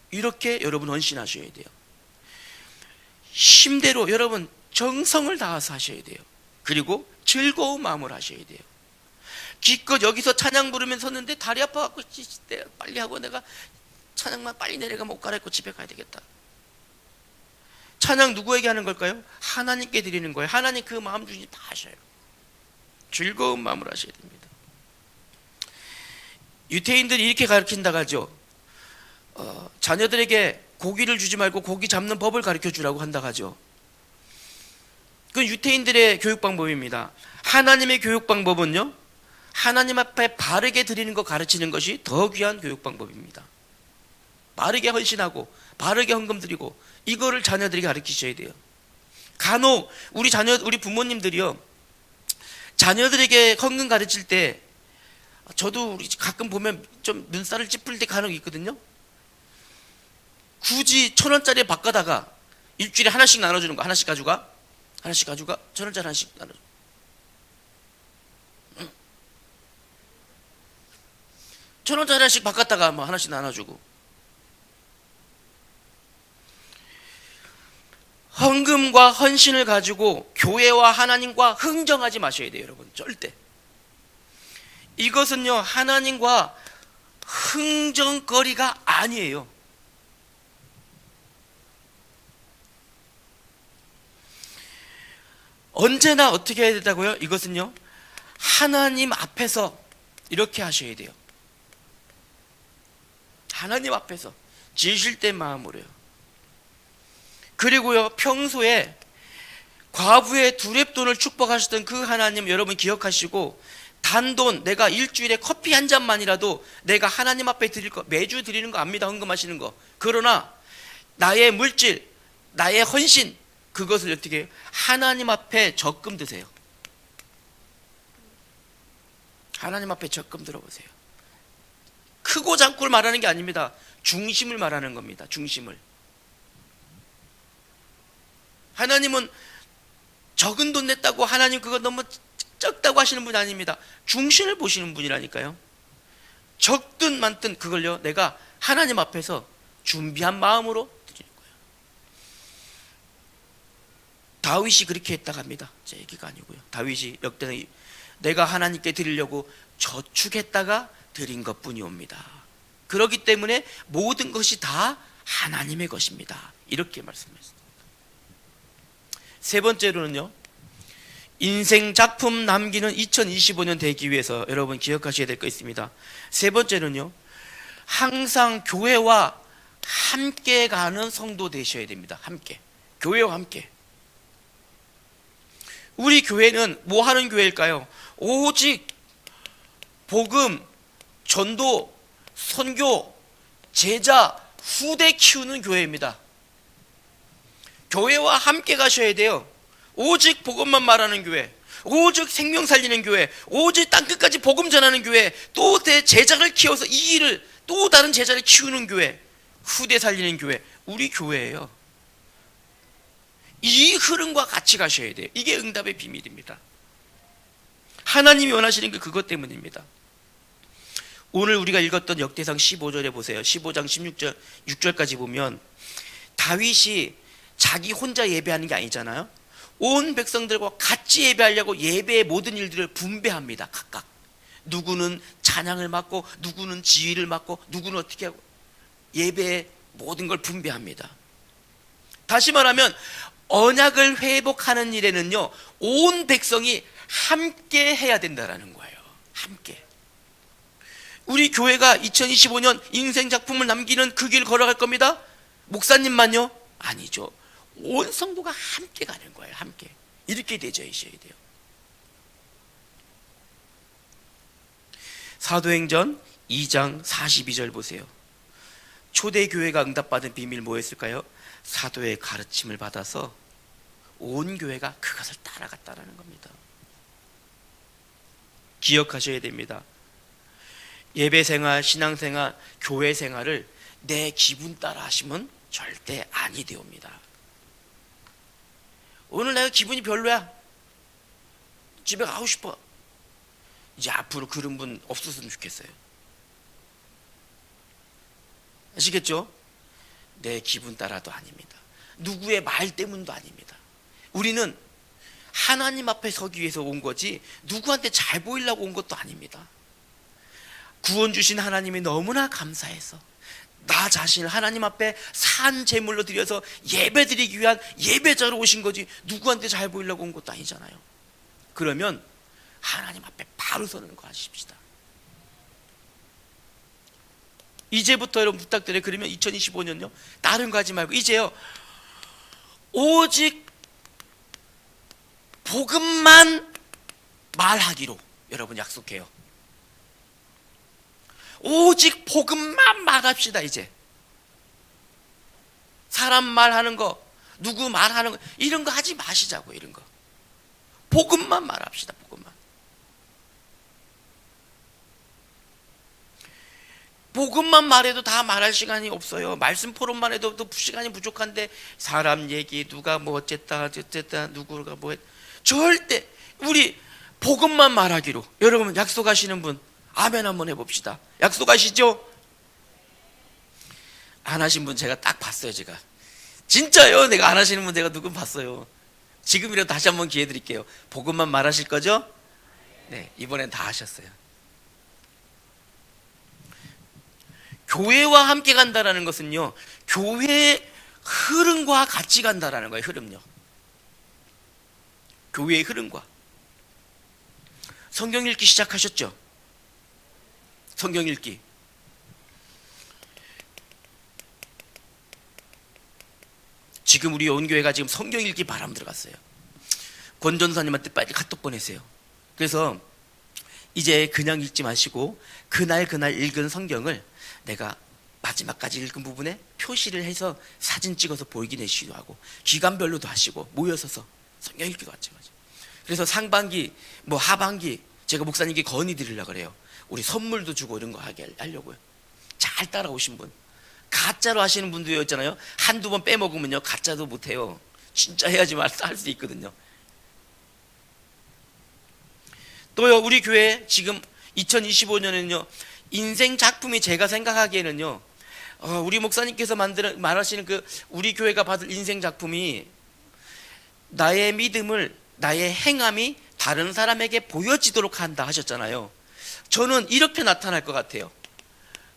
이렇게 여러분 헌신하셔야 돼요. 힘대로 여러분 정성을 다해서 하셔야 돼요. 그리고 즐거운 마음으로 하셔야 돼요. 기껏 여기서 찬양 부르면서 섰는데 다리 아파갖고 빨리 하고 내가 찬양만 빨리 내려가면 옷 갈아입고 집에 가야 되겠다. 찬양 누구에게 하는 걸까요? 하나님께 드리는 거예요. 하나님 그 마음 주시 다 하셔요. 즐거운 마음으로 하셔야 됩니다. 유태인들이 이렇게 가르친다고 하죠. 자녀들에게 고기를 주지 말고 고기 잡는 법을 가르쳐 주라고 한다고 하죠. 그건 유태인들의 교육 방법입니다. 하나님의 교육 방법은요, 하나님 앞에 바르게 드리는 거 가르치는 것이 더 귀한 교육 방법입니다. 바르게 헌신하고 바르게 헌금 드리고 이거를 자녀들에게 가르치셔야 돼요. 간혹 우리 부모님들이요, 자녀들에게 헌금 가르칠 때, 저도 가끔 보면 좀 눈살을 찌푸릴 때 간혹 있거든요. 굳이 1,000원짜리 바꿔다가 일주일에 하나씩 나눠주는 거. 하나씩 가져가 1,000원짜리 하나씩 나눠줘. 1,000원짜리 하나씩 바꿨다가 뭐 하나씩 나눠주고. 헌금과 헌신을 가지고 교회와 하나님과 흥정하지 마셔야 돼요. 여러분 절대. 이것은요 하나님과 흥정거리가 아니에요. 언제나 어떻게 해야 된다고요? 이것은요 하나님 앞에서 이렇게 하셔야 돼요. 하나님 앞에서 진실된 마음으로요. 그리고요, 평소에 과부의 두렙돈을 축복하셨던 그 하나님 여러분 기억하시고, 단돈 내가 일주일에 커피 한 잔만이라도 내가 하나님 앞에 드릴 거, 매주 드리는 거 압니다. 헌금하시는 거. 그러나 나의 물질, 나의 헌신, 그것을 어떻게 해요? 하나님 앞에 적금 드세요. 하나님 앞에 적금 들어보세요. 크고 작고를 말하는 게 아닙니다. 중심을 말하는 겁니다. 중심을. 하나님은 적은 돈 냈다고 하나님 그거 너무 적다고 하시는 분이 아닙니다. 중심을 보시는 분이라니까요. 적든 많든 그걸요, 내가 하나님 앞에서 준비한 마음으로 드리는 거예요. 다윗이 그렇게 했다고 합니다. 제 얘기가 아니고요. 다윗이 역대는 내가 하나님께 드리려고 저축했다가 드린 것뿐이옵니다. 그렇기 때문에 모든 것이 다 하나님의 것입니다. 이렇게 말씀했습니다. 세 번째로는요, 인생 작품 남기는 2025년 되기 위해서 여러분 기억하셔야 될 거 있습니다. 세 번째는요, 항상 교회와 함께 가는 성도 되셔야 됩니다. 함께. 교회와 함께. 우리 교회는 뭐 하는 교회일까요? 오직 복음, 전도, 선교, 제자, 후대 키우는 교회입니다. 교회와 함께 가셔야 돼요. 오직 복음만 말하는 교회, 오직 생명 살리는 교회, 오직 땅끝까지 복음 전하는 교회, 또 제자를 키워서 이 일을 또 다른 제자를 키우는 교회, 후대 살리는 교회, 우리 교회예요. 이 흐름과 같이 가셔야 돼요. 이게 응답의 비밀입니다. 하나님이 원하시는 게 그것 때문입니다. 오늘 우리가 읽었던 역대상 15절에 보세요. 15장 16절 6절까지 보면 다윗이 자기 혼자 예배하는 게 아니잖아요. 온 백성들과 같이 예배하려고 예배의 모든 일들을 분배합니다. 각각. 누구는 찬양을 맡고, 누구는 지휘를 맡고, 누구는 어떻게 하고, 예배의 모든 걸 분배합니다. 다시 말하면 언약을 회복하는 일에는요, 온 백성이 함께 해야 된다는 거예요. 함께. 우리 교회가 2025년 인생 작품을 남기는 그 길 걸어갈 겁니다. 목사님만요? 아니죠. 온 성도가 함께 가는 거예요. 함께. 이렇게 되셔야 돼요. 사도행전 2장 42절 보세요. 초대교회가 응답받은 비밀 뭐였을까요? 사도의 가르침을 받아서 온 교회가 그것을 따라갔다는 겁니다. 기억하셔야 됩니다. 예배생활, 신앙생활, 교회생활을 내 기분 따라 하시면 절대 아니 되옵니다. 오늘 내가 기분이 별로야, 집에 가고 싶어, 이제 앞으로 그런 분 없었으면 좋겠어요. 아시겠죠? 내 기분 따라도 아닙니다. 누구의 말 때문도 아닙니다. 우리는 하나님 앞에 서기 위해서 온 거지 누구한테 잘 보이려고 온 것도 아닙니다. 구원 주신 하나님이 너무나 감사해서 나 자신을 하나님 앞에 산 제물로 드려서 예배 드리기 위한 예배자로 오신 거지 누구한테 잘 보이려고 온 것도 아니잖아요. 그러면 하나님 앞에 바로 서는 거 하십시다. 이제부터 여러분 부탁드려요. 그러면 2025년요, 다른 거 하지 말고 이제요, 오직 복음만 말하기로 여러분 약속해요. 오직 복음만 말합시다. 이제 사람 말하는 거, 누구 말하는 거, 이런 거 하지 마시자고. 이런 거 복음만 말합시다. 복음만. 복음만 말해도 다 말할 시간이 없어요. 말씀 포럼만 해도 또 시간이 부족한데 사람 얘기, 누가 뭐 어쨌다 누구가 뭐 절대 우리 복음만 말하기로. 여러분 약속하시는 분 아멘 한번 해봅시다. 약속하시죠? 안 하신 분 제가 딱 봤어요. 제가 진짜요. 내가 안 하시는 분 제가 누군 봤어요. 지금이라도 다시 한번 기회 드릴게요. 복음만 말하실 거죠? 네, 이번엔 다 하셨어요. 교회와 함께 간다라는 것은요, 교회의 흐름과 같이 간다라는 거예요. 흐름요. 교회의 흐름과. 성경 읽기 시작하셨죠? 성경 읽기. 지금 우리 온교회가 지금 성경 읽기 바람 들어갔어요. 권 전사님한테 빨리 카톡 보내세요. 그래서 이제 그냥 읽지 마시고 그날 읽은 성경을 내가 마지막까지 읽은 부분에 표시를 해서 사진 찍어서 보이게 내시기도 하고 기간별로도 하시고 모여서서 성경 읽기도 하죠. 그래서 상반기 뭐 하반기 제가 목사님께 건의 드리려고 그래요. 우리 선물도 주고 이런 거 하려고요. 잘 따라오신 분, 가짜로 하시는 분도 있잖아요. 한두 번 빼먹으면요 가짜도 못해요. 진짜 해야지만 할 수 있거든요. 또요, 우리 교회 지금 2025년에는요 인생 작품이 제가 생각하기에는요 우리 목사님께서 말하시는 그 우리 교회가 받을 인생 작품이 나의 믿음을, 나의 행함이 다른 사람에게 보여지도록 한다 하셨잖아요. 저는 이렇게 나타날 것 같아요.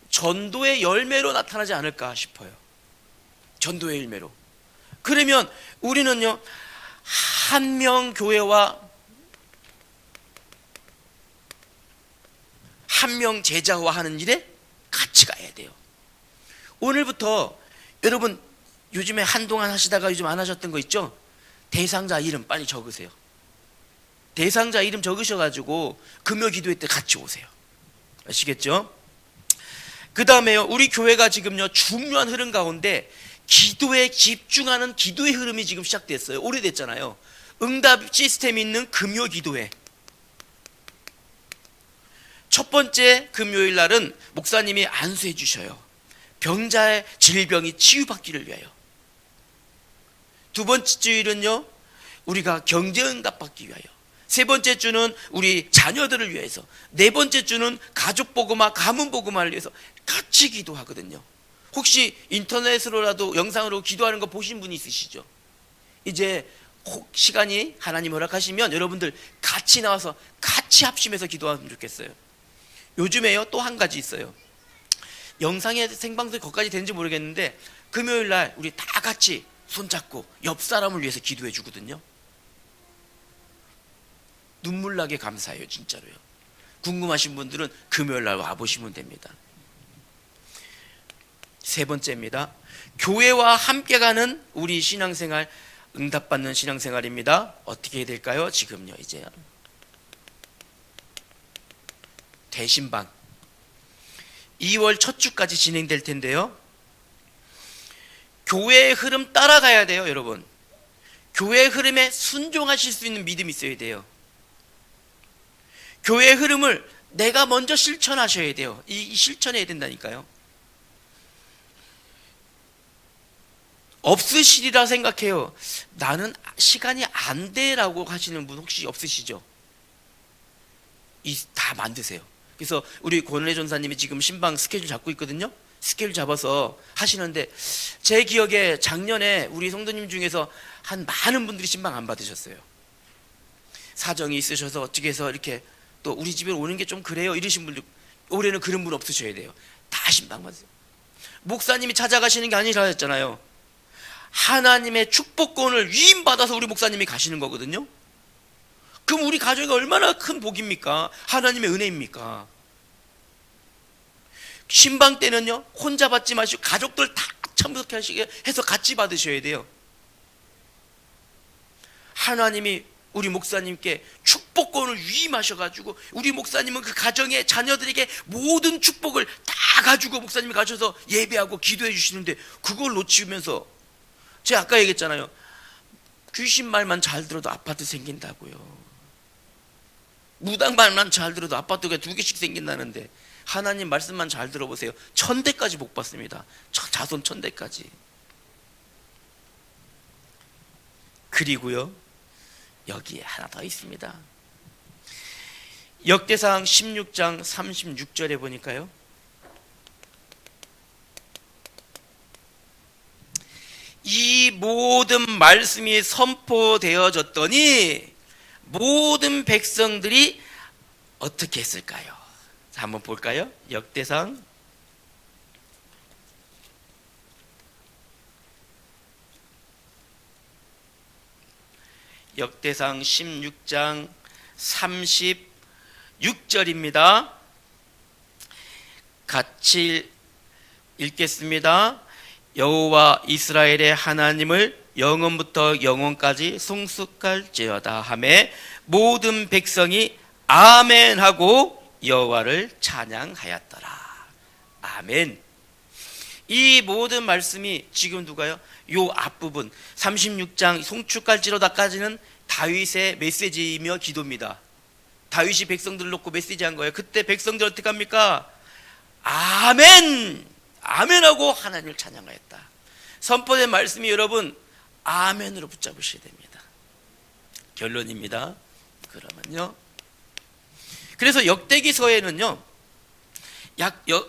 전도의 열매로 나타나지 않을까 싶어요. 전도의 열매로. 그러면 우리는요 한 명 교회와 한 명 제자와 하는 일에 같이 가야 돼요. 오늘부터 여러분 요즘에 한동안 하시다가 요즘 안 하셨던 거 있죠? 대상자 이름 빨리 적으세요. 대상자 이름 적으셔가지고 금요 기도회 때 같이 오세요. 아시겠죠? 그 다음에요, 우리 교회가 지금요 중요한 흐름 가운데 기도에 집중하는 기도의 흐름이 지금 시작됐어요. 오래됐잖아요. 응답 시스템이 있는 금요 기도회. 첫 번째 금요일 날은 목사님이 안수해 주셔요. 병자의 질병이 치유받기를 위하여. 두 번째 주일은요 우리가 경제응답 받기 위하여. 세 번째 주는 우리 자녀들을 위해서. 네 번째 주는 가족복음화, 가문복음화를 위해서 같이 기도하거든요. 혹시 인터넷으로라도 영상으로 기도하는 거 보신 분이 있으시죠? 이제 시간이 하나님 허락하시면 여러분들 같이 나와서 같이 합심해서 기도하면 좋겠어요. 요즘에요 또 한 가지 있어요. 영상에 생방송이 거기까지 되는지 모르겠는데 금요일 날 우리 다 같이 손잡고 옆 사람을 위해서 기도해 주거든요. 눈물 나게 감사해요, 진짜로요. 궁금하신 분들은 금요일 날 와보시면 됩니다. 세 번째입니다. 교회와 함께 가는 우리 신앙생활, 응답받는 신앙생활입니다. 어떻게 해야 될까요? 지금요 이제 대신방 2월 첫 주까지 진행될 텐데요. 교회의 흐름 따라가야 돼요, 여러분. 교회의 흐름에 순종하실 수 있는 믿음이 있어야 돼요. 교회의 흐름을 내가 먼저 실천하셔야 돼요. 이 실천해야 된다니까요. 없으시리라 생각해요. 나는 시간이 안 돼라고 하시는 분 혹시 없으시죠? 다 만드세요. 그래서 우리 권은혜 전사님이 지금 신방 스케줄 잡고 있거든요. 스케줄 잡아서 하시는데 제 기억에 작년에 우리 성도님 중에서 한 많은 분들이 신방 안 받으셨어요. 사정이 있으셔서 어떻게 해서 이렇게 또 우리 집에 오는 게 좀 그래요 이러신 분들, 올해는 그런 분 없으셔야 돼요. 다 신방 받으세요. 목사님이 찾아가시는 게 아니라 했잖아요. 하나님의 축복권을 위임받아서 우리 목사님이 가시는 거거든요. 그럼 우리 가정이 얼마나 큰 복입니까? 하나님의 은혜입니까? 신방 때는요 혼자 받지 마시고 가족들 다 참석하시게 해서 같이 받으셔야 돼요. 하나님이 우리 목사님께 축복권을 위임하셔가지고 우리 목사님은 그 가정의 자녀들에게 모든 축복을 다 가지고 목사님이 가셔서 예배하고 기도해 주시는데 그걸 놓치면서, 제가 아까 얘기했잖아요. 귀신 말만 잘 들어도 아파트 생긴다고요. 무당 말만 잘 들어도 아파트가 2개씩 생긴다는데 하나님 말씀만 잘 들어보세요. 1000대까지 복 받습니다. 자손 1000대까지. 그리고요 여기에 하나 더 있습니다. 역대상 16장 36절에 보니까요, 이 모든 말씀이 선포되어졌더니 모든 백성들이 어떻게 했을까요? 자, 한번 볼까요? 역대상 16장 36절입니다. 같이 읽겠습니다. 여호와 이스라엘의 하나님을 영원부터 영원까지 성숙할지어다 하매 모든 백성이 아멘 하고 여호와를 찬양하였더라. 아멘. 이 모든 말씀이 지금 누가요? 요 앞부분 36장 송축할지로다까지는 다윗의 메시지이며 기도입니다. 다윗이 백성들을 놓고 메시지한 거예요. 그때 백성들 어떻게 합니까? 아멘! 아멘하고 하나님을 찬양하였다. 선포된 말씀이 여러분 아멘으로 붙잡으셔야 됩니다. 결론입니다. 그러면요, 그래서 역대기서에는요,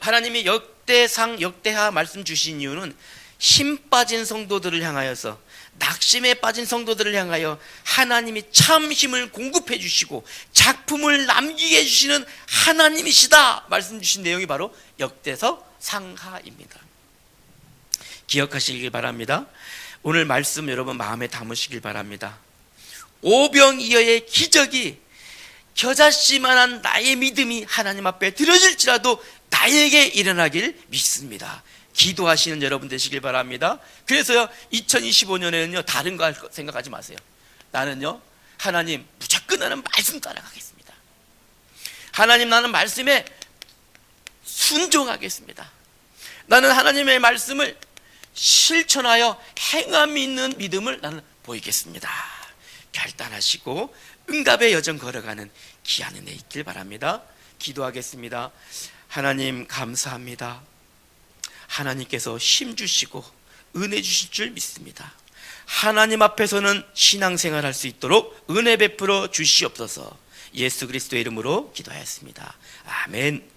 하나님이 역대상 역대하 말씀 주신 이유는 힘 빠진 성도들을 향하여서, 낙심에 빠진 성도들을 향하여 하나님이 참 힘을 공급해 주시고 작품을 남기게 해주시는 하나님이시다 말씀 주신 내용이 바로 역대서 상하입니다. 기억하시길 바랍니다. 오늘 말씀 여러분 마음에 담으시길 바랍니다. 오병이어의 기적이 겨자씨만한 나의 믿음이 하나님 앞에 드려질지라도 나에게 일어나길 믿습니다. 기도하시는 여러분 되시길 바랍니다. 그래서요, 2025년에는요 다른 거 생각하지 마세요. 나는요, 하나님 무조건 나는 말씀 따라가겠습니다. 하나님, 나는 말씀에 순종하겠습니다. 나는 하나님의 말씀을 실천하여 행함이 있는 믿음을 나는 보이겠습니다. 결단하시고 응답의 여정 걸어가는 귀한 은혜 있길 바랍니다. 기도하겠습니다. 하나님 감사합니다. 하나님께서 힘 주시고 은혜 주실 줄 믿습니다. 하나님 앞에서는 신앙생활 할 수 있도록 은혜 베풀어 주시옵소서. 예수 그리스도의 이름으로 기도하였습니다. 아멘.